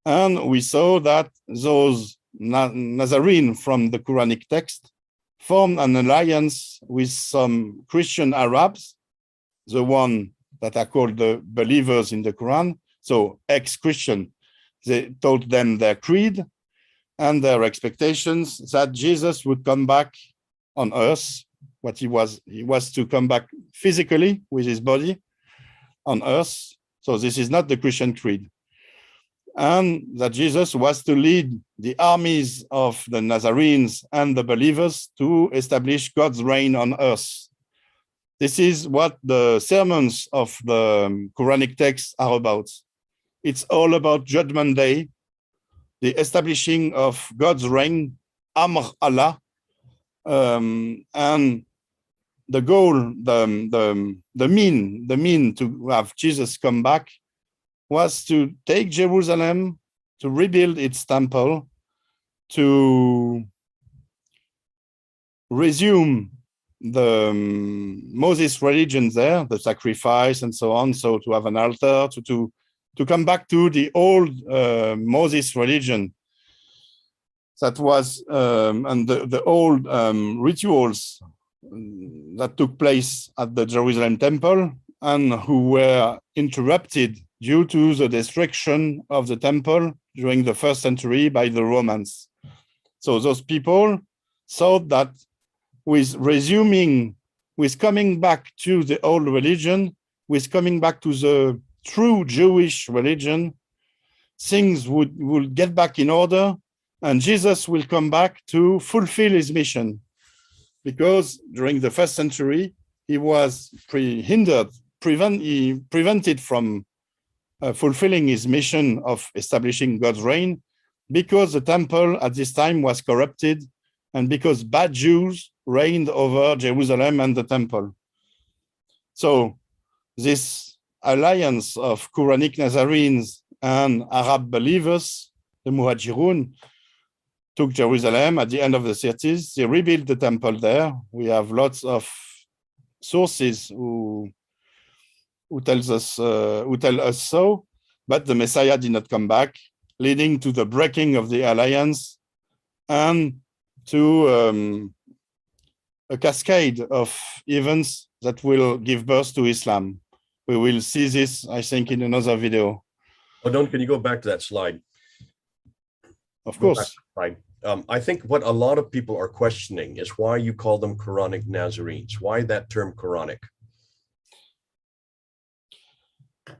Speaker 2: And we saw that those Nazarene from the Quranic text formed an alliance with some Christian Arabs, the one that are called the believers in the Quran, so ex-Christian. They told them their creed and their expectations that Jesus would come back on earth, what he was to come back physically with his body on earth. So this is not the Christian creed. And that Jesus was to lead the armies of the Nazarenes and the believers to establish God's reign on earth. This is what the sermons of the Quranic texts are about. It's all about Judgment Day, the establishing of God's reign, Amr Allah, and the goal, the mean to have Jesus come back was to take Jerusalem, to rebuild its temple, to resume the Moses religion there, the sacrifice and so on, so to have an altar, to come back to the old Moses religion that was, and the old rituals that took place at the Jerusalem temple and who were interrupted due to the destruction of the temple during the 1st century by the Romans. So those people thought that with coming back to the old religion, with coming back to the true Jewish religion, things would get back in order, and Jesus will come back to fulfill his mission. Because during the 1st century, he was prevented from fulfilling his mission of establishing God's reign, because the temple at this time was corrupted and because bad Jews reigned over Jerusalem and the temple. So this alliance of Quranic Nazarenes and Arab believers, the Muhajirun, took Jerusalem at the end of the 30s. They rebuilt the temple there. We have lots of sources who tell us so, but the Messiah did not come back, leading to the breaking of the alliance and to a cascade of events that will give birth to Islam. We will see this, I think, in another video.
Speaker 1: Odon, can you go back to that slide?
Speaker 2: Of course.
Speaker 1: Right. I think what a lot of people are questioning is why you call them Quranic Nazarenes. Why that term Quranic?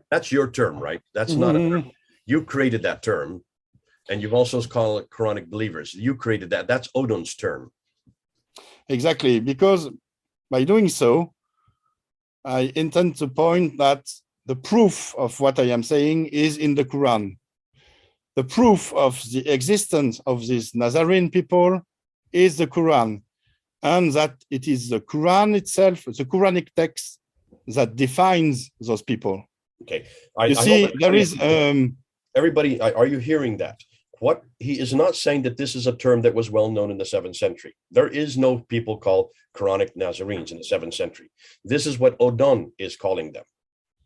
Speaker 1: That's your term, right? That's not a term. You created that term, and you've also called it Quranic believers. You created that. That's Odon's term.
Speaker 2: Exactly, because by doing so, I intend to point that the proof of what I am saying is in the Quran. The proof of the existence of these Nazarene people is the Quran, and that it is the Quran itself, the Quranic text, that defines those people.
Speaker 1: Okay.
Speaker 2: You see, there is...
Speaker 1: everybody, are you hearing that? What he is not saying that this is a term that was well known in the 7th century. There is no people called Quranic Nazarenes in the 7th century. This is what Odon is calling them.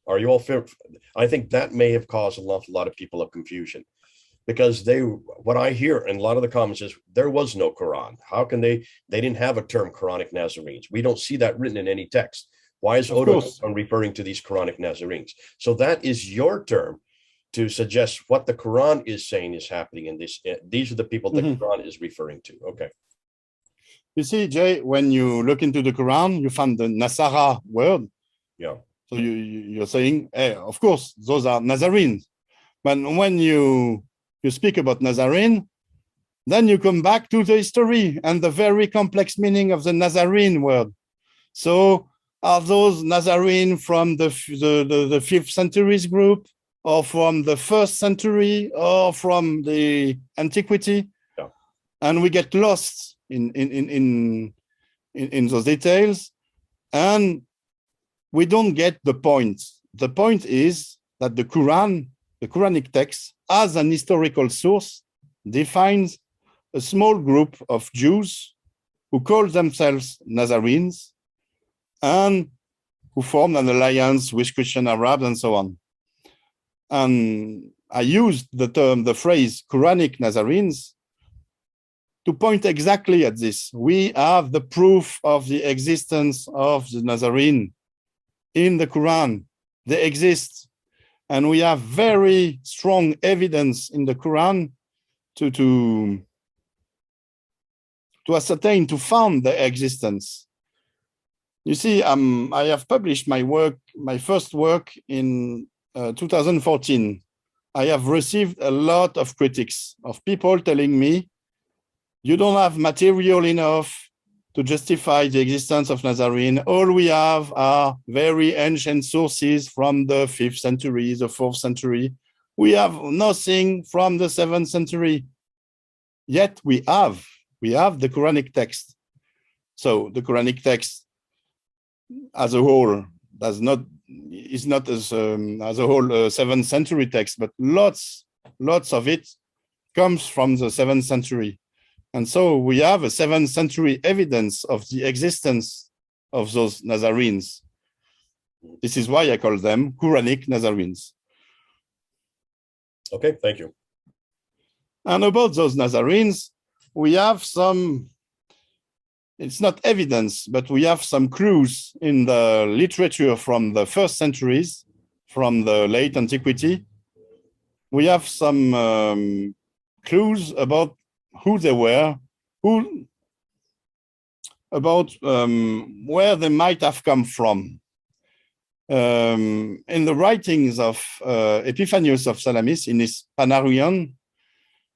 Speaker 1: Are you all fair? I think that may have caused a lot of people of confusion, because what I hear in a lot of the comments is there was no Quran. How can they didn't have a term Quranic Nazarenes. We don't see that written in any text. Why is Odon referring to these Quranic Nazarenes? So that is your term to suggest what the Quran is saying is happening in this. These are the people that Quran is referring to. Okay.
Speaker 2: You see, Jay, when you look into the Quran, you find the Nasara word.
Speaker 1: Yeah.
Speaker 2: So you're saying, hey, of course, those are Nazarenes. But when you speak about Nazarene, then you come back to the history and the very complex meaning of the Nazarene word. So are those Nazarene from the 5th centuries group, or from the 1st century, or from the antiquity?
Speaker 1: Yeah.
Speaker 2: And we get lost in those details, and we don't get the point. The point is that the Quran, the Quranic text, as an historical source, defines a small group of Jews who call themselves Nazarenes and who formed an alliance with Christian Arabs and so on. And I used the phrase Quranic Nazarenes to point exactly at this. We have the proof of the existence of the Nazarene in the Quran. They exist. And we have very strong evidence in the Quran to ascertain, to found their existence. You see, I have published my first work in 2014. I have received a lot of critics of people telling me, you don't have material enough to justify the existence of Nazarene. All we have are very ancient sources from the 5th century, the 4th century. We have nothing from the 7th century. Yet we have the Quranic text. So the Quranic text as a whole is not as a whole 7th century text, but lots of it comes from the 7th century. And so we have a 7th century evidence of the existence of those Nazarenes. This is why I call them Quranic Nazarenes.
Speaker 1: Okay, thank you.
Speaker 2: And about those Nazarenes, we have some, it's not evidence, but we have some clues in the literature from the 1st centuries, from the late antiquity. We have some clues about who they were, about where they might have come from. In the writings of Epiphanius of Salamis in his Panarion,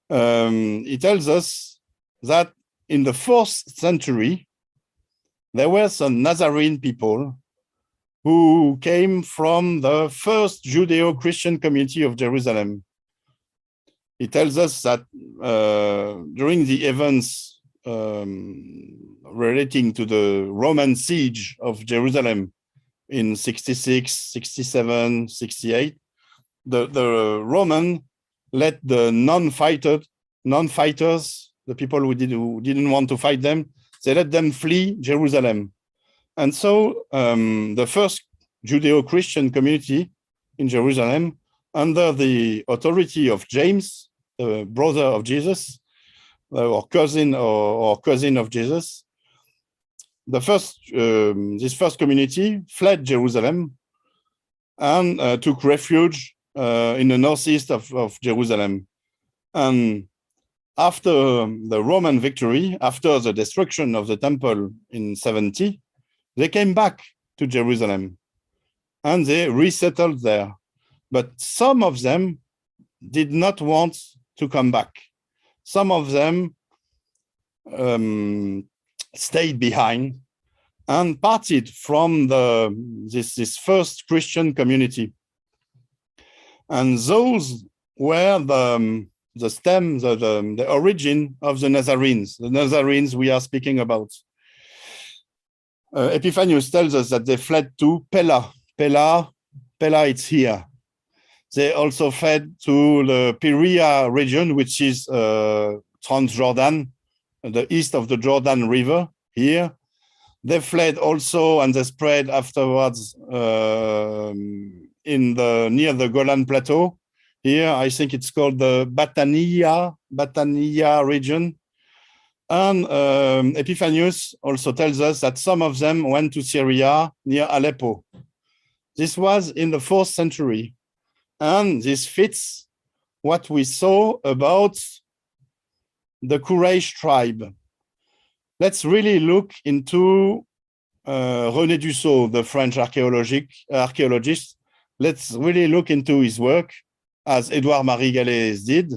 Speaker 2: he tells us that in the 4th century, there were some Nazarene people who came from the first Judeo-Christian community of Jerusalem. He tells us that during the events relating to the Roman siege of Jerusalem in 66, 67, 68, the Roman let the non-fighters, the people who didn't want to fight them, they let them flee Jerusalem. And so the first Judeo-Christian community in Jerusalem, under the authority of James, the brother of Jesus, or cousin of Jesus, this first community fled Jerusalem and took refuge in the northeast of Jerusalem. And after the Roman victory, after the destruction of the temple in 70, they came back to Jerusalem and they resettled there. But some of them did not want to come back. Some of them stayed behind and parted from this first Christian community. And those were the stem, the origin of the Nazarenes we are speaking about. Epiphanius tells us that they fled to Pella. Pella, it's here. They also fled to the Perea region, which is Transjordan, the east of the Jordan River here. They fled also and they spread afterwards near the Golan Plateau. Here, I think it's called the Batania region. And Epiphanius also tells us that some of them went to Syria near Aleppo. This was in the 4th century. And this fits what we saw about the Quraysh tribe. Let's really look into René Dussault, the French archaeologist. Let's really look into his work, as Edouard Marie Galès did.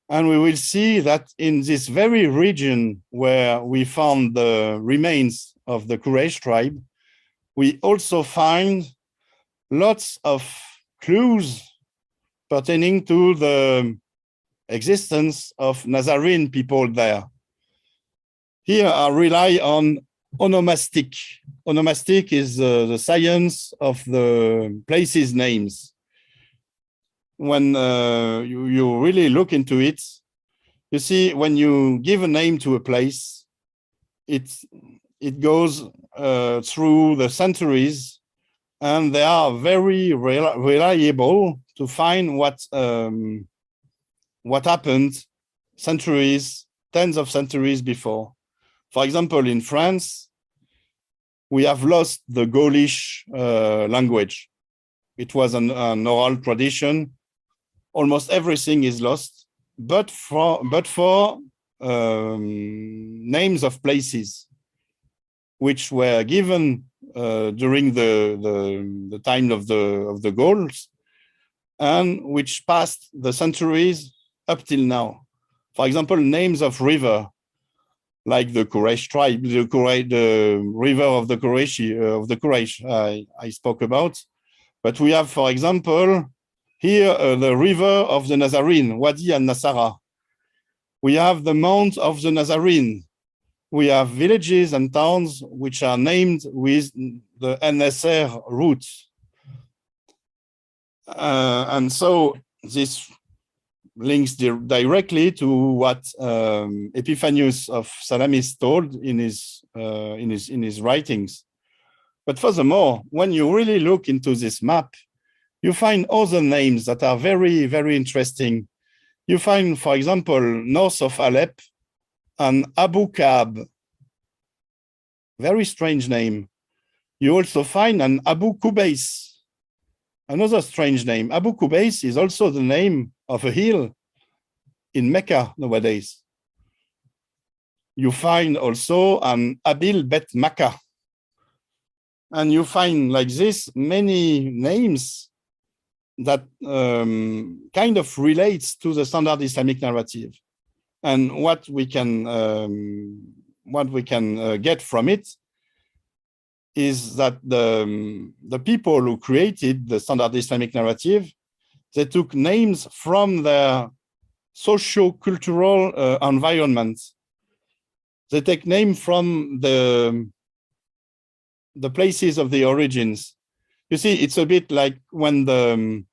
Speaker 2: And we will see that in this very region where we found the remains of the Quraysh tribe, we also find lots of clues pertaining to the existence of Nazarene people there. Here I rely on onomastic. Onomastic is the science of the places' names. When you really look into it, you see when you give a name to a place, it goes through the centuries, and they are very reliable to find what happened centuries, tens of centuries before. For example, in France, we have lost the Gaulish language. It was an oral tradition. Almost everything is lost, but for names of places which were given during the time of the Gauls, and which passed the centuries up till now. For example, names of river, like the Quraysh tribe, the river of the Quraysh I spoke about. But we have, for example, here the river of the Nazarene, Wadi al-Nasara. We have the Mount of the Nazarene. We have villages and towns which are named with the NSR route. And so this links directly to what Epiphanius of Salamis told in his writings. But furthermore, when you really look into this map, you find other names that are very, very interesting. You find, for example, north of Aleppo, an Abu Kab, very strange name. You also find an Abu Kubais, another strange name. Abu Kubais is also the name of a hill in Mecca nowadays. You find also an Abil Bet Makkah. And you find like this many names that kind of relates to the standard Islamic narrative. And what we can get from it is that the people who created the standard Islamic narrative, they took names from their socio-cultural environment. They take name from the places of the origins. You see, it's a bit like when the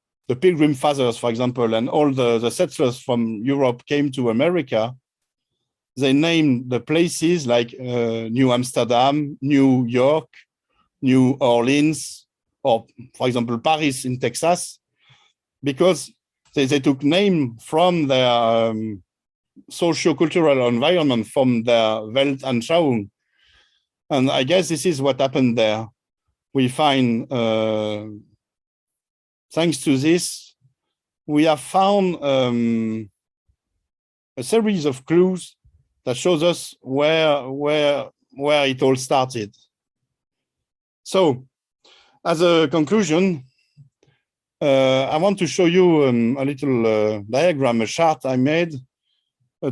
Speaker 2: Pilgrim Fathers, for example, and all the settlers from Europe came to America. They named the places like New Amsterdam, New York, New Orleans, or, for example, Paris in Texas, because they took name from their socio-cultural environment, from their Weltanschauung. And I guess this is what happened there. We find, thanks to this, we have found a series of clues that shows us where it all started. So, as a conclusion, I want to show you a little diagram, a chart I made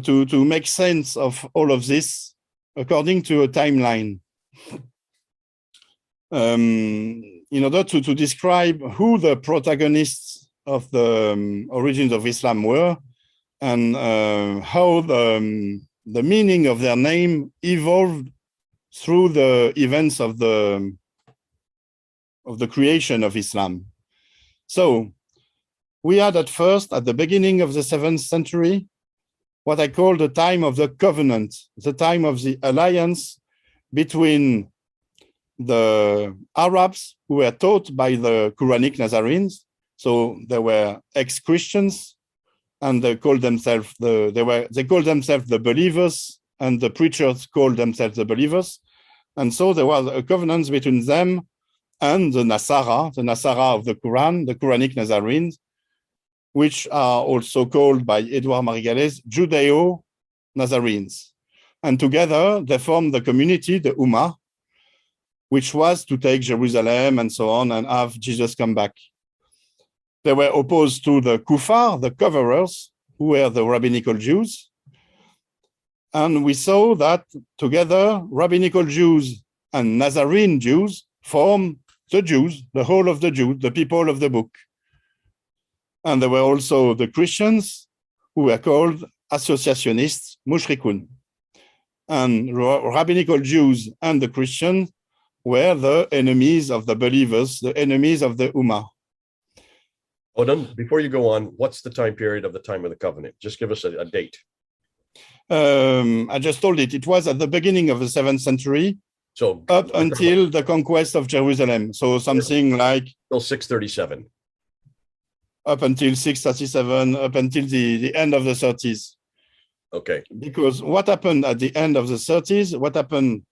Speaker 2: to make sense of all of this according to a timeline. In order to describe who the protagonists of the origins of Islam were and how the meaning of their name evolved through the events of the creation of Islam. So we had at first, at the beginning of the 7th century, what I call the time of the covenant, the time of the alliance between the Arabs who were taught by the Quranic Nazarenes. So they were ex-Christians, and they called themselves the believers, and the preachers called themselves the believers. And so there was a covenant between them and the Nasara of the Quran, the Quranic Nazarenes, which are also called by Edouard Marigales Judeo-Nazarenes. And together they formed the community, the Ummah, which was to take Jerusalem and so on and have Jesus come back. They were opposed to the Kuffar, the coverers, who were the rabbinical Jews. And we saw that together, rabbinical Jews and Nazarene Jews form the Jews, the whole of the Jews, the people of the book. And there were also the Christians who were called associationists, mushrikun. And rabbinical Jews and the Christians were the enemies of the believers, the enemies of the Ummah.
Speaker 1: Odon, before you go on, what's the time period of the time of the covenant? Just give us a date.
Speaker 2: I just told it. It was at the beginning of the 7th century, so up until the conquest of Jerusalem. So something like
Speaker 1: till 637.
Speaker 2: Up until 637, up until the end of the 30s.
Speaker 1: Okay.
Speaker 2: Because what happened at the end of the 30s? What happened?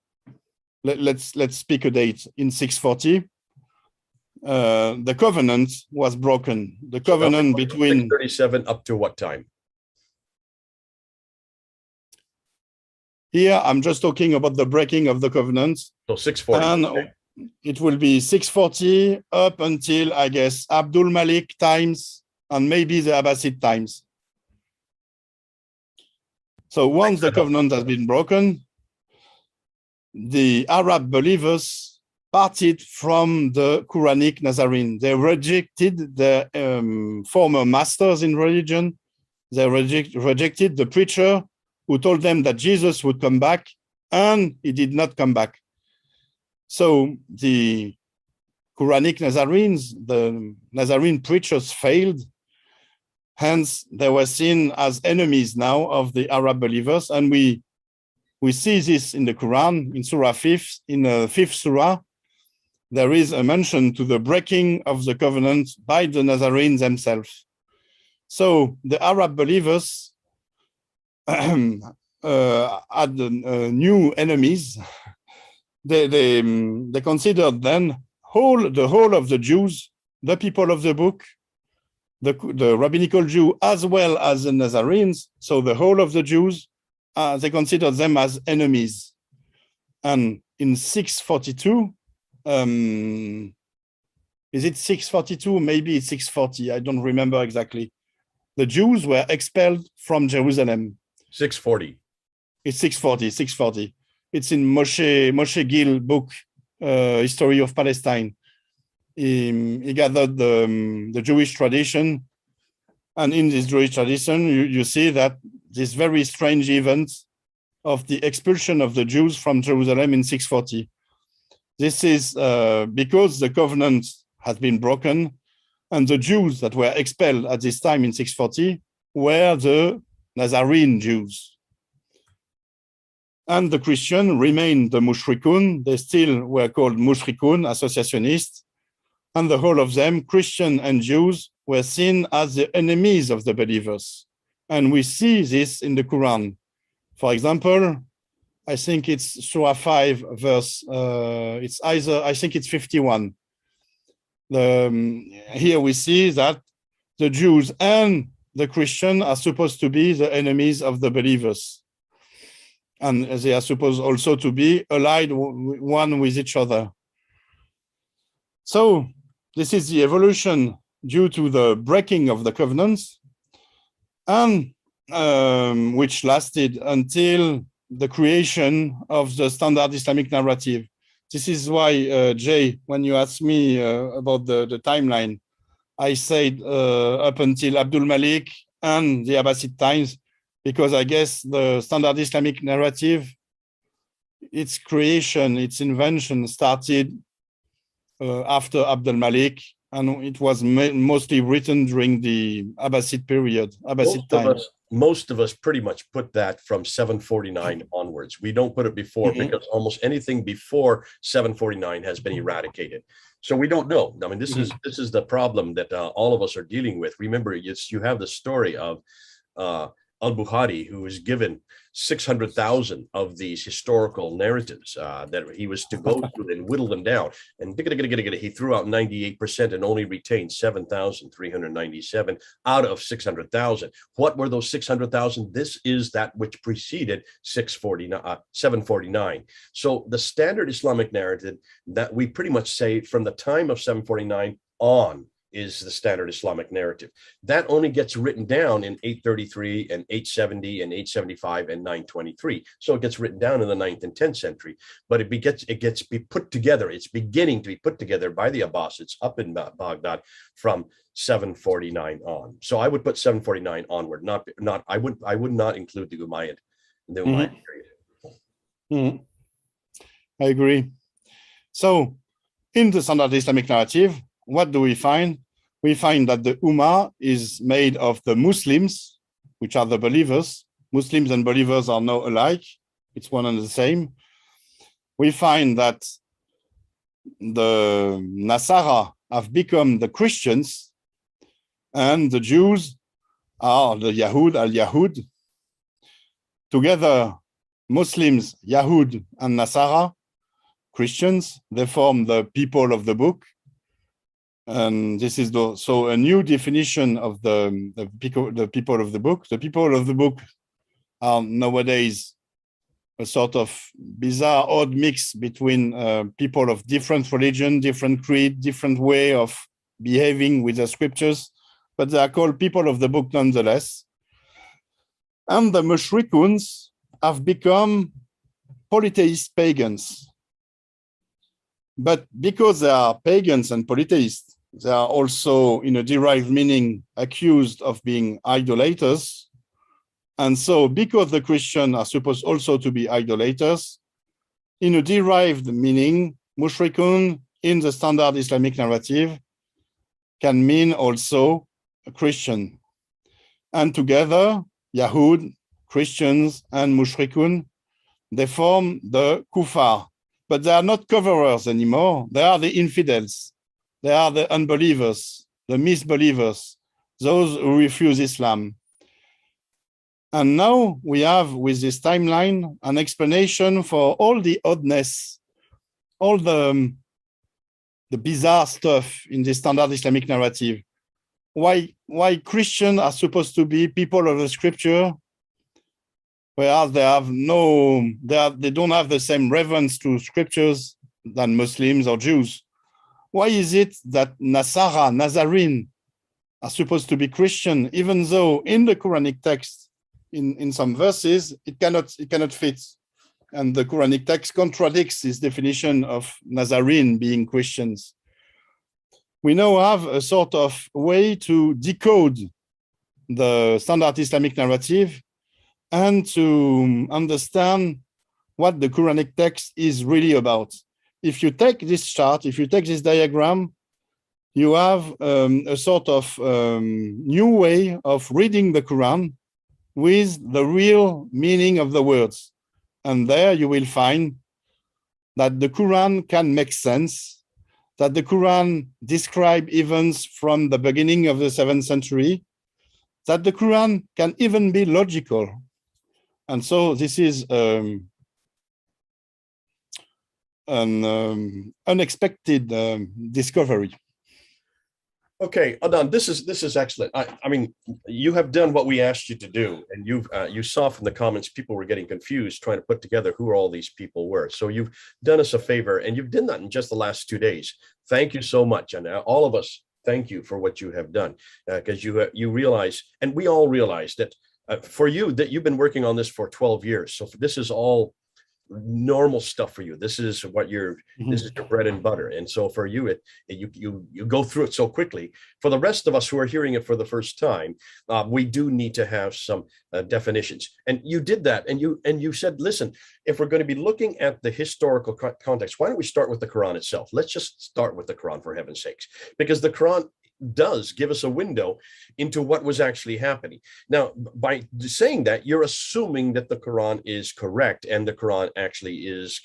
Speaker 2: Let's pick a date in 640. The covenant was broken. The covenant between
Speaker 1: 637 up to what time?
Speaker 2: Here, I'm just talking about the breaking of the covenant.
Speaker 1: So 640.
Speaker 2: And okay. It will be 640 up until, I guess, Abdul Malik times and maybe the Abbasid times. So once the covenant has been broken, the Arab believers parted from the Quranic Nazarene. They rejected their former masters in religion. They rejected the preacher who told them that Jesus would come back, and he did not come back. So the Quranic Nazarenes, the Nazarene preachers failed. Hence, they were seen as enemies now of the Arab believers. And we see this in the Quran, in Surah 5, in the 5th Surah. There is a mention to the breaking of the covenant by the Nazarenes themselves. So the Arab believers had new enemies. They considered then the whole of the Jews, the people of the book, the rabbinical Jew, as well as the Nazarenes. So the whole of the Jews, they considered them as enemies. And in 642, is it 642? Maybe it's 640. I don't remember exactly. The Jews were expelled from Jerusalem.
Speaker 1: 640.
Speaker 2: It's 640. It's in Moshe Gil book, History of Palestine. He gathered the Jewish tradition. And in this Jewish tradition, you see that this very strange event of the expulsion of the Jews from Jerusalem in 640. This is because the covenant has been broken, and the Jews that were expelled at this time in 640 were the Nazarene Jews. And the Christian remained the mushrikun. They still were called mushrikun, associationists. And the whole of them, Christian and Jews, were seen as the enemies of the believers. And we see this in the Quran. For example, I think it's Surah 5 verse, it's either, I think it's 51. Here we see that the Jews and the Christians are supposed to be the enemies of the believers. And they are supposed also to be allied one with each other. So this is the evolution due to the breaking of the covenants, and which lasted until the creation of the Standard Islamic Narrative. This is why, Jay, when you asked me about the timeline, I said up until Abdul Malik and the Abbasid times, because I guess the Standard Islamic Narrative, its creation, its invention started after Abdul Malik, and it was mostly written during the Abbasid period, Abbasid time.
Speaker 1: Most of us pretty much put that from 749 onwards. We don't put it before, because almost anything before 749 has been eradicated. So we don't know. I mean, this is the problem that all of us are dealing with. Remember, you have the story of al-Bukhari, who was given 600,000 of these historical narratives that he was to go through and whittle them down. And he threw out 98% and only retained 7,397 out of 600,000. What were those 600,000? This is that which preceded 749. So the Standard Islamic Narrative that we pretty much say from the time of 749 on is the Standard Islamic Narrative. That only gets written down in 833 and 870 and 875 and 923. So it gets written down in the 9th and 10th century, but it gets put together. It's beginning to be put together by the Abbasids up in Baghdad from 749 on. So I would put 749 onward. I would not include the Umayyad period.
Speaker 2: I agree. So in the Standard Islamic Narrative, what do we find? We find that the Ummah is made of the Muslims, which are the believers. Muslims and believers are now alike. It's one and the same. We find that the Nasara have become the Christians, and the Jews are the Yahud, al-Yahud. Together, Muslims, Yahud, and Nasara, Christians, they form the people of the book. And this is so a new definition of the people of the book. The people of the book are nowadays a sort of bizarre, odd mix between people of different religion, different creed, different way of behaving with the scriptures, but they are called people of the book nonetheless. And the mushrikuns have become polytheist pagans. But because they are pagans and polytheists, they are also, in a derived meaning, accused of being idolaters. And so, because the Christians are supposed also to be idolaters, in a derived meaning, mushrikun in the Standard Islamic Narrative can mean also a Christian. And together, Yahud, Christians, and mushrikun, they form the kuffar. But they are not coverers anymore. They are the infidels. They are the unbelievers, the misbelievers, those who refuse Islam. And now we have, with this timeline, an explanation for all the oddness, all the bizarre stuff in the Standard Islamic Narrative. Why Christians are supposed to be people of the scripture, whereas they don't have the same reverence to scriptures than Muslims or Jews. Why is it that Nazarene are supposed to be Christian, even though in the Quranic text, in some verses, it cannot fit, and the Quranic text contradicts this definition of Nazarene being Christians? We now have a sort of way to decode the Standard Islamic Narrative and to understand what the Quranic text is really about. If you take this chart, if you take this diagram, you have a sort of new way of reading the Quran with the real meaning of the words. And there you will find that the Quran can make sense, that the Quran describes events from the beginning of the 7th century, that the Quran can even be logical. And so this is an unexpected discovery.
Speaker 1: Okay, Odon, this is excellent. I mean, you have done what we asked you to do, and you saw from the comments people were getting confused trying to put together who all these people were. So you've done us a favor, and you've done that in just the last 2 days. Thank you so much, and all of us thank you for what you have done, because you realize, and we all realize that for you that you've been working on this for 12 years. So this is all normal stuff for you. This is what this is your bread and butter. And so for you, you go through it so quickly. For the rest of us who are hearing it for the first time, we do need to have some definitions. And you did that, and you said, listen, if we're going to be looking at the historical context, why don't we start with the Quran itself? Let's just start with the Quran, for heaven's sakes, because the Quran does give us a window into what was actually happening. Now, by saying that, you're assuming that the Quran is correct and the Quran actually is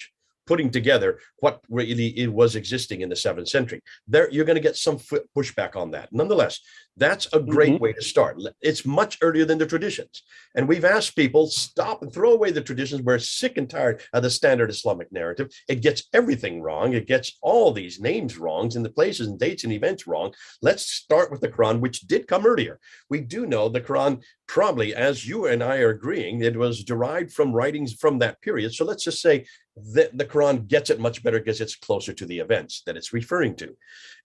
Speaker 1: putting together what really it was existing in the 7th century. There, you're going to get some pushback on that. Nonetheless, that's a great way to start. It's much earlier than the traditions. And we've asked people, stop and throw away the traditions. We're sick and tired of the standard Islamic narrative. It gets everything wrong. It gets all these names wrong and the places and dates and events wrong. Let's start with the Quran, which did come earlier. We do know the Quran probably, as you and I are agreeing, it was derived from writings from that period. So let's just say that the Quran gets it much better because it's closer to the events that it's referring to.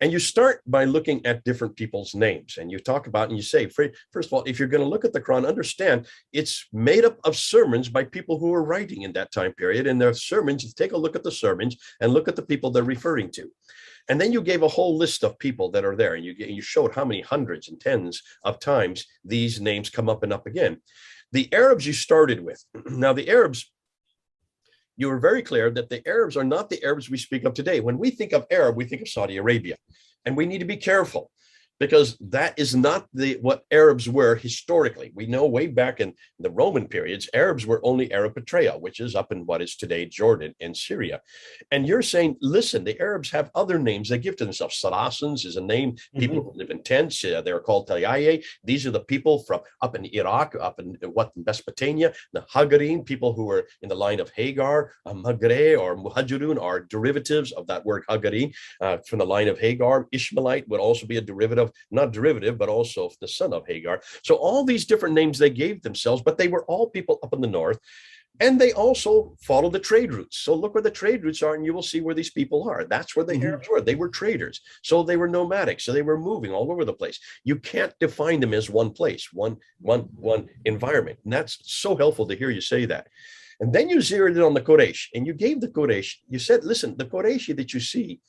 Speaker 1: And you start by looking at different people's names. And you talk about, and you say, first of all, if you're going to look at the Quran, understand it's made up of sermons by people who were writing in that time period. And their sermons, take a look at the sermons and look at the people they're referring to. And then you gave a whole list of people that are there, and you showed how many hundreds and tens of times these names come up and up again. The Arabs you started with. Now, the Arabs, you were very clear that the Arabs are not the Arabs we speak of today. When we think of Arab, we think of Saudi Arabia, and we need to be careful, because that is not what Arabs were historically. We know way back in the Roman periods, Arabs were only Arapatrea, which is up in what is today Jordan and Syria. And you're saying, listen, the Arabs have other names they give to themselves. Saracens is a name. People who live in tents, they're called Tayaye. These are the people from up in Iraq, up in Mesopotamia. The Hagarin, people who were in the line of Hagar, Magre or Muhajirun are derivatives of that word Hagarin from the line of Hagar. Ishmaelite would also be a derivative, not derivative, but also the son of Hagar. So all these different names they gave themselves, but they were all people up in the north. And they also follow the trade routes. So look where the trade routes are, and you will see where these people are. That's where the Arabs were. They were traders. So they were nomadic. So they were moving all over the place. You can't define them as one place, one environment. And that's so helpful to hear you say that. And then you zeroed in on the Quraysh, and you gave the Quraysh, you said, listen, the Qurayshi that you see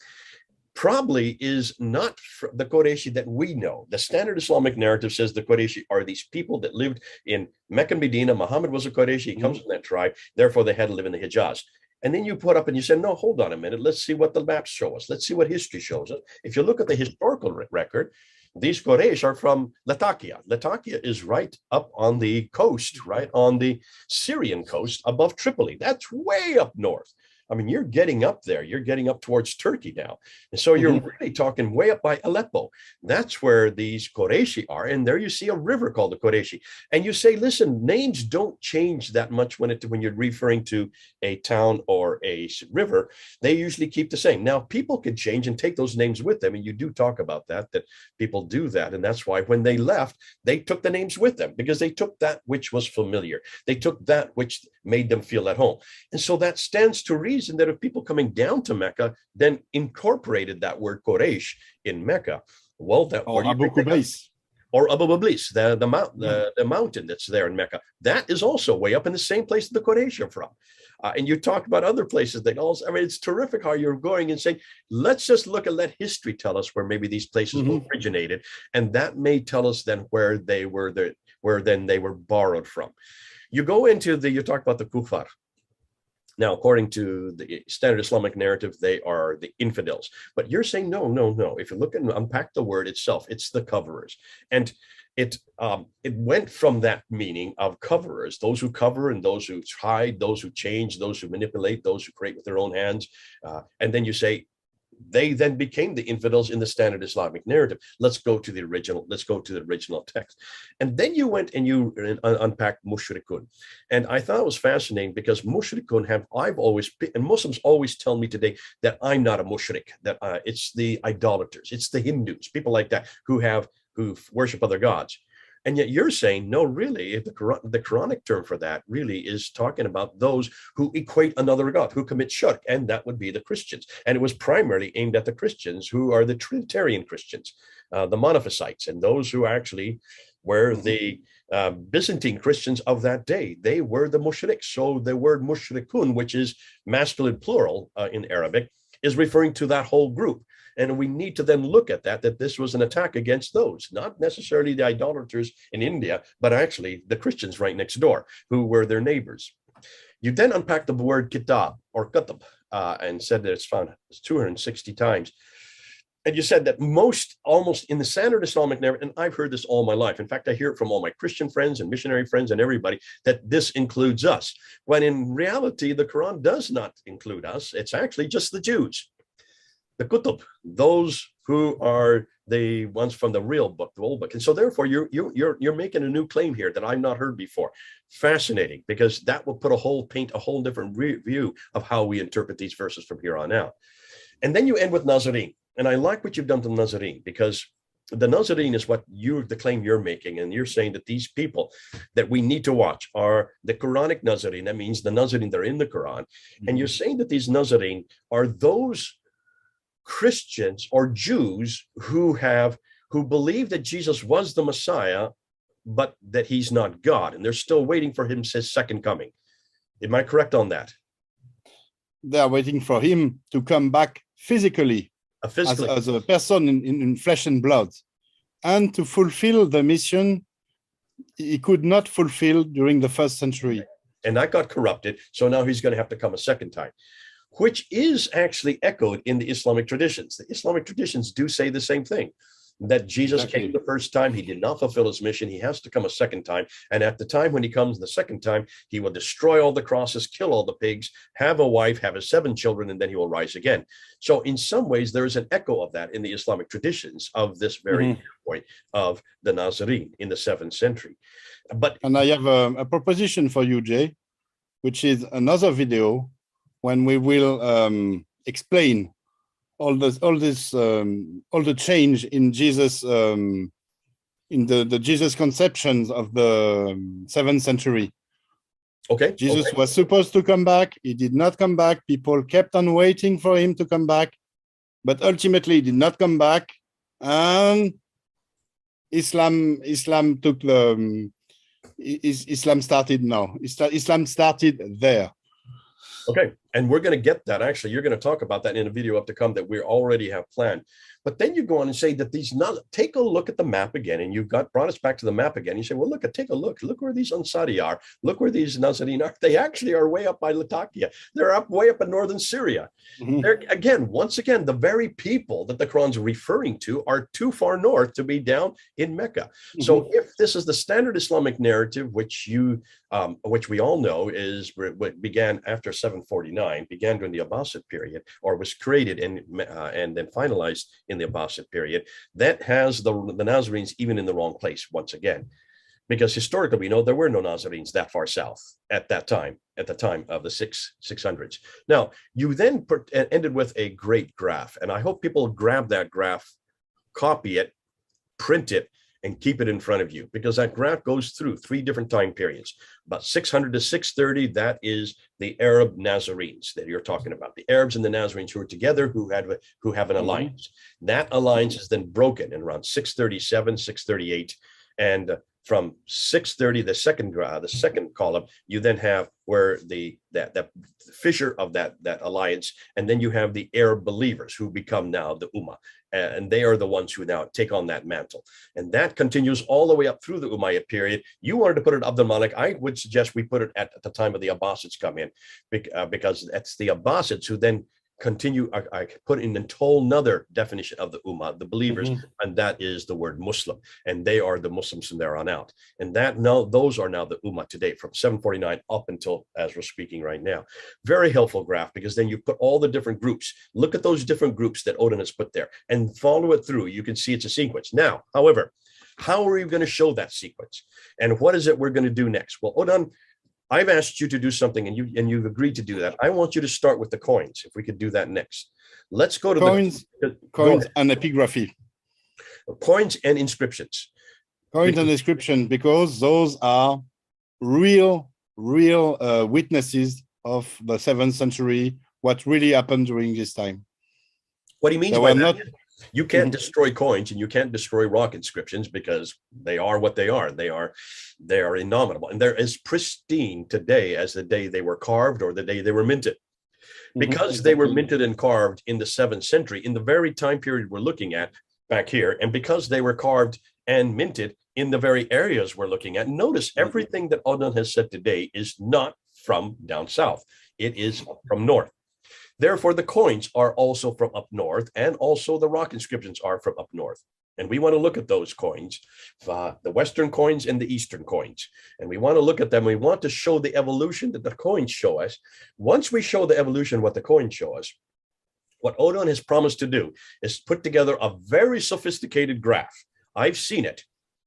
Speaker 1: probably is not the Qurayshi that we know. The standard Islamic narrative says the Qurayshi are these people that lived in Mecca and Medina. Muhammad was a Qurayshi. He comes from that tribe. Therefore, they had to live in the Hijaz. And then you put up and you said, no, hold on a minute. Let's see what the maps show us. Let's see what history shows us. If you look at the historical record, these Quraysh are from Latakia. Latakia is right up on the coast, right on the Syrian coast above Tripoli. That's way up north. I mean, you're getting up there. You're getting up towards Turkey now. And so you're really talking way up by Aleppo. That's where these Qurayshi are. And there you see a river called the Qurayshi. And you say, listen, names don't change that much when you're referring to a town or a river. They usually keep the same. Now, people can change and take those names with them. And you do talk about that people do that. And that's why when they left, they took the names with them, because they took that which was familiar. They took that which made them feel at home. And so that stands to reason that if people coming down to Mecca then incorporated that word Quraysh in Mecca, well, that or Abu Qubais, or Abu Bablis, the mountain that's there in Mecca, that is also way up in the same place that the Quraysh are from. And you talk about other places that also, I mean, it's terrific how you're going and saying, let's just look and let history tell us where maybe these places originated, and that may tell us then where they were where then they were borrowed from. You go into you talk about the Kufar. Now, according to the standard Islamic narrative, they are the infidels. But you're saying, no. If you look and unpack the word itself, it's the coverers. And it went from that meaning of coverers, those who cover and those who hide, those who change, those who manipulate, those who create with their own hands. And then you say, they then became the infidels in the Standard Islamic Narrative. Let's go to the original text. And then you went and you unpacked mushrikun. And I thought it was fascinating because mushrikun and Muslims always tell me today that I'm not a mushrik, that it's the idolaters, it's the Hindus, people like that who worship other gods. And yet you're saying, no, really, the Quranic term for that really is talking about those who equate another God, who commit shirk, and that would be the Christians. And it was primarily aimed at the Christians who are the Trinitarian Christians, the Monophysites, and those who actually were the Byzantine Christians of that day. They were the mushriks. So the word mushrikun, which is masculine plural in Arabic, is referring to that whole group. And we need to then look at that this was an attack against those, not necessarily the idolaters in India, but actually the Christians right next door, who were their neighbors. You then unpacked the word kitab or kutab and said that it's found 260 times. And you said that almost in the Standard Islamic Narrative, and I've heard this all my life. In fact, I hear it from all my Christian friends and missionary friends and everybody, that this includes us. When in reality, the Quran does not include us. It's actually just the Jews. The kutub, those who are the ones from the real book, the old book. And so therefore you're making a new claim here that I've not heard before. Fascinating, because that will paint a whole different view of how we interpret these verses from here on out. And then you end with Nazarene. And I like what you've done to Nazarene, because the Nazarene is the claim you're making. And you're saying that these people that we need to watch are the Quranic Nazarene. That means the Nazarene that are in the Quran. And you're saying that these Nazarene are those Christians or Jews who believe that Jesus was the Messiah, but that he's not God, and they're still waiting for his second coming. Am I correct on that?
Speaker 2: They are waiting for him to come back physically, as a person in flesh and blood, and to fulfill the mission he could not fulfill during the first century.
Speaker 1: And that got corrupted, so now he's going to have to come a second time, which is actually echoed in the Islamic traditions. The Islamic traditions do say the same thing, that Jesus came the first time, he did not fulfill his mission, he has to come a second time, and at the time when he comes the second time, he will destroy all the crosses, kill all the pigs, have a wife, have his 7 children, and then he will rise again. So in some ways, there is an echo of that in the Islamic traditions of this very point of the Nazarene in the 7th century.
Speaker 2: And I have a proposition for you, Jay, which is another video when we will explain all the change in Jesus, in the Jesus conceptions of the 7th century.
Speaker 1: Okay.
Speaker 2: Jesus was supposed to come back. He did not come back. People kept on waiting for him to come back, but ultimately he did not come back. And Islam took the Islam started now. Islam started there.
Speaker 1: Okay, and we're going to get that. Actually, you're going to talk about that in a video up to come that we already have planned. But then you go on and say that take a look at the map again, and you've brought us back to the map again. You say, well, take a look where these Ansari are. Look where these Nazarene are. They actually are way up by Latakia. They're way up in northern Syria. They're, once again, the very people that the Quran's referring to are too far north to be down in Mecca. So if this is the Standard Islamic Narrative, which we all know is what began after 749, began during the Abbasid period, or was created and then finalized in the Abbasid period, that has the Nazarenes even in the wrong place once again, because historically we know there were no Nazarenes that far south at that time, at the time of the 600s. Now you then ended with a great graph, and I hope people grab that graph, copy it, print it, and keep it in front of you, because that graph goes through 3 different time periods. About 600 to 630, that is the Arab Nazarenes that you're talking about, the Arabs and the Nazarenes who are together, who have an alliance. That alliance is then broken in around 637, 638, and from 630, the second column, you then have where that fissure of that alliance, and then you have the Arab believers who become now the Ummah, and they are the ones who now take on that mantle, and that continues all the way up through the Umayyad period. You wanted to put it Abdul Malik. I would suggest we put it at the time of the Abbasids come in, because that's the Abbasids who then continue, I put in a whole another definition of the Ummah, the believers, and that is the word Muslim. And they are the Muslims from there on out. And that now, those are now the Ummah today, from 749 up until as we're speaking right now. Very helpful graph, because then you put all the different groups. Look at those different groups that Odon has put there and follow it through. You can see it's a sequence. Now, however, how are you going to show that sequence? And what is it we're going to do next? Well, Odon, I've asked you to do something, and you've agreed to do that. I want you to start with the coins, if we could do that next. Let's go to
Speaker 2: coins and epigraphy.
Speaker 1: Coins and inscriptions.
Speaker 2: Coins and inscription, because those are real witnesses of the 7th century, what really happened during this time.
Speaker 1: What he means by that, you can't destroy coins and you can't destroy rock inscriptions, because they are what they are. They are innominable, and they're as pristine today as the day they were carved or the day they were minted. Because they were minted and carved in the 7th century, in the very time period we're looking at back here, and because they were carved and minted in the very areas we're looking at, notice everything that Odon has said today is not from down south. It is from north. Therefore, the coins are also from up north, and also the rock inscriptions are from up north. And we want to look at those coins, the Western coins and the Eastern coins. And we want to look at them. We want to show the evolution that the coins show us. Once we show the evolution, what the coins show us, what Odon has promised to do is put together a very sophisticated graph. I've seen it.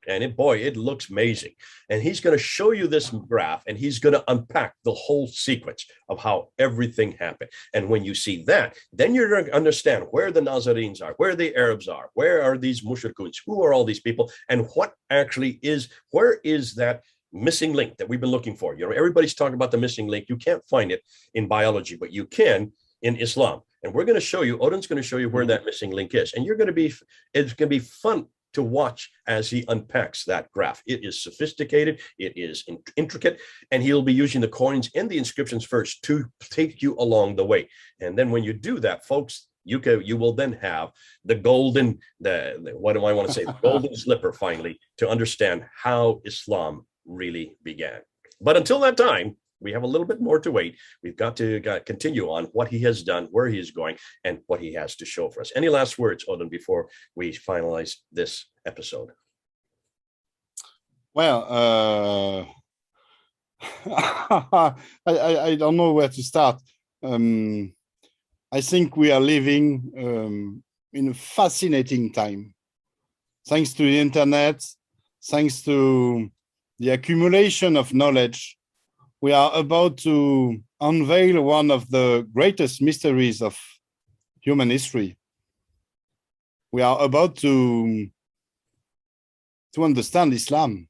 Speaker 1: And it looks amazing. And he's going to show you this graph, and he's going to unpack the whole sequence of how everything happened. And when you see that, then you're going to understand where the Nazarenes are, where the Arabs are, where are these mushrikuns, who are all these people, and what actually is, where is that missing link that we've been looking for? You know, everybody's talking about the missing link. You can't find it in biology, but you can in Islam. And we're going to show you, Odin's going to show you where that missing link is. And it's going to be fun to watch as he unpacks that graph. It is sophisticated, it is intricate, and he'll be using the coins and the inscriptions first to take you along the way. And then when you do that, folks, you will then have the golden, what do I want to say, the golden slipper finally, to understand how Islam really began. But until that time, we have a little bit more to wait. We've got to continue on what he has done, where he is going, and what he has to show for us. Any last words, Odon, before we finalize this episode?
Speaker 2: Well, I don't know where to start. I think we are living in a fascinating time. Thanks to the internet, thanks to the accumulation of knowledge, we are about to unveil one of the greatest mysteries of human history. We are about to understand Islam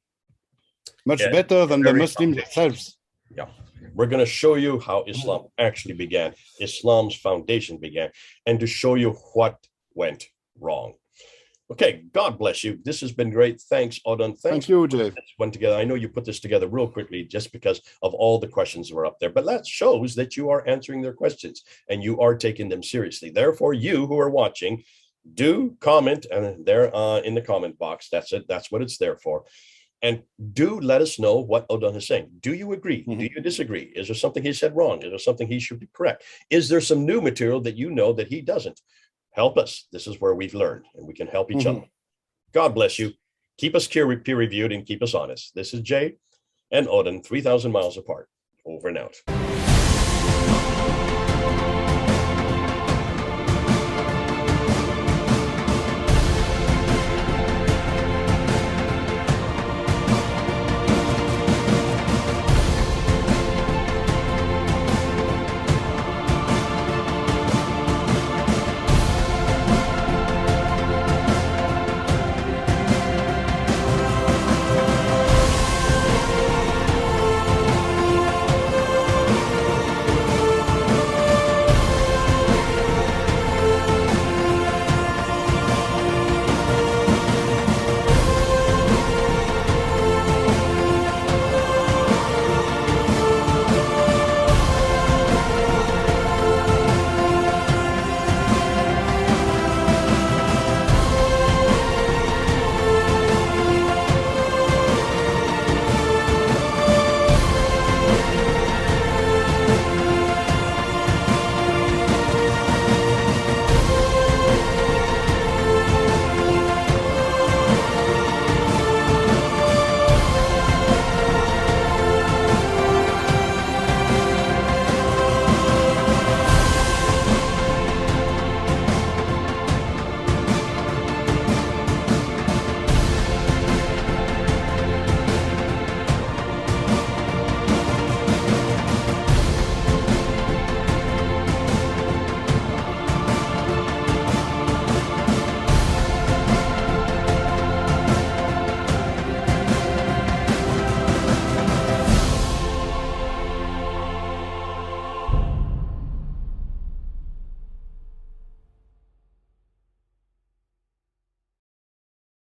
Speaker 2: much better than the Muslims themselves.
Speaker 1: Yeah, we're going to show you how Islam actually began, Islam's foundation began, and to show you what went wrong. Okay, God bless you. This has been great. Thanks, Odon.
Speaker 2: Thank you, Jay.
Speaker 1: Went together. I know you put this together real quickly just because of all the questions that were up there, but that shows that you are answering their questions and you are taking them seriously. Therefore, you who are watching, do comment there in the comment box. That's it. That's what it's there for. And do let us know what Odon is saying. Do you agree? Do you disagree? Is there something he said wrong? Is there something he should be correct? Is there some new material that you know that he doesn't? Help us. This is where we've learned, and we can help each other. God bless you. Keep us peer-reviewed and keep us honest. This is Jay and Odon, 3,000 miles apart. Over and out.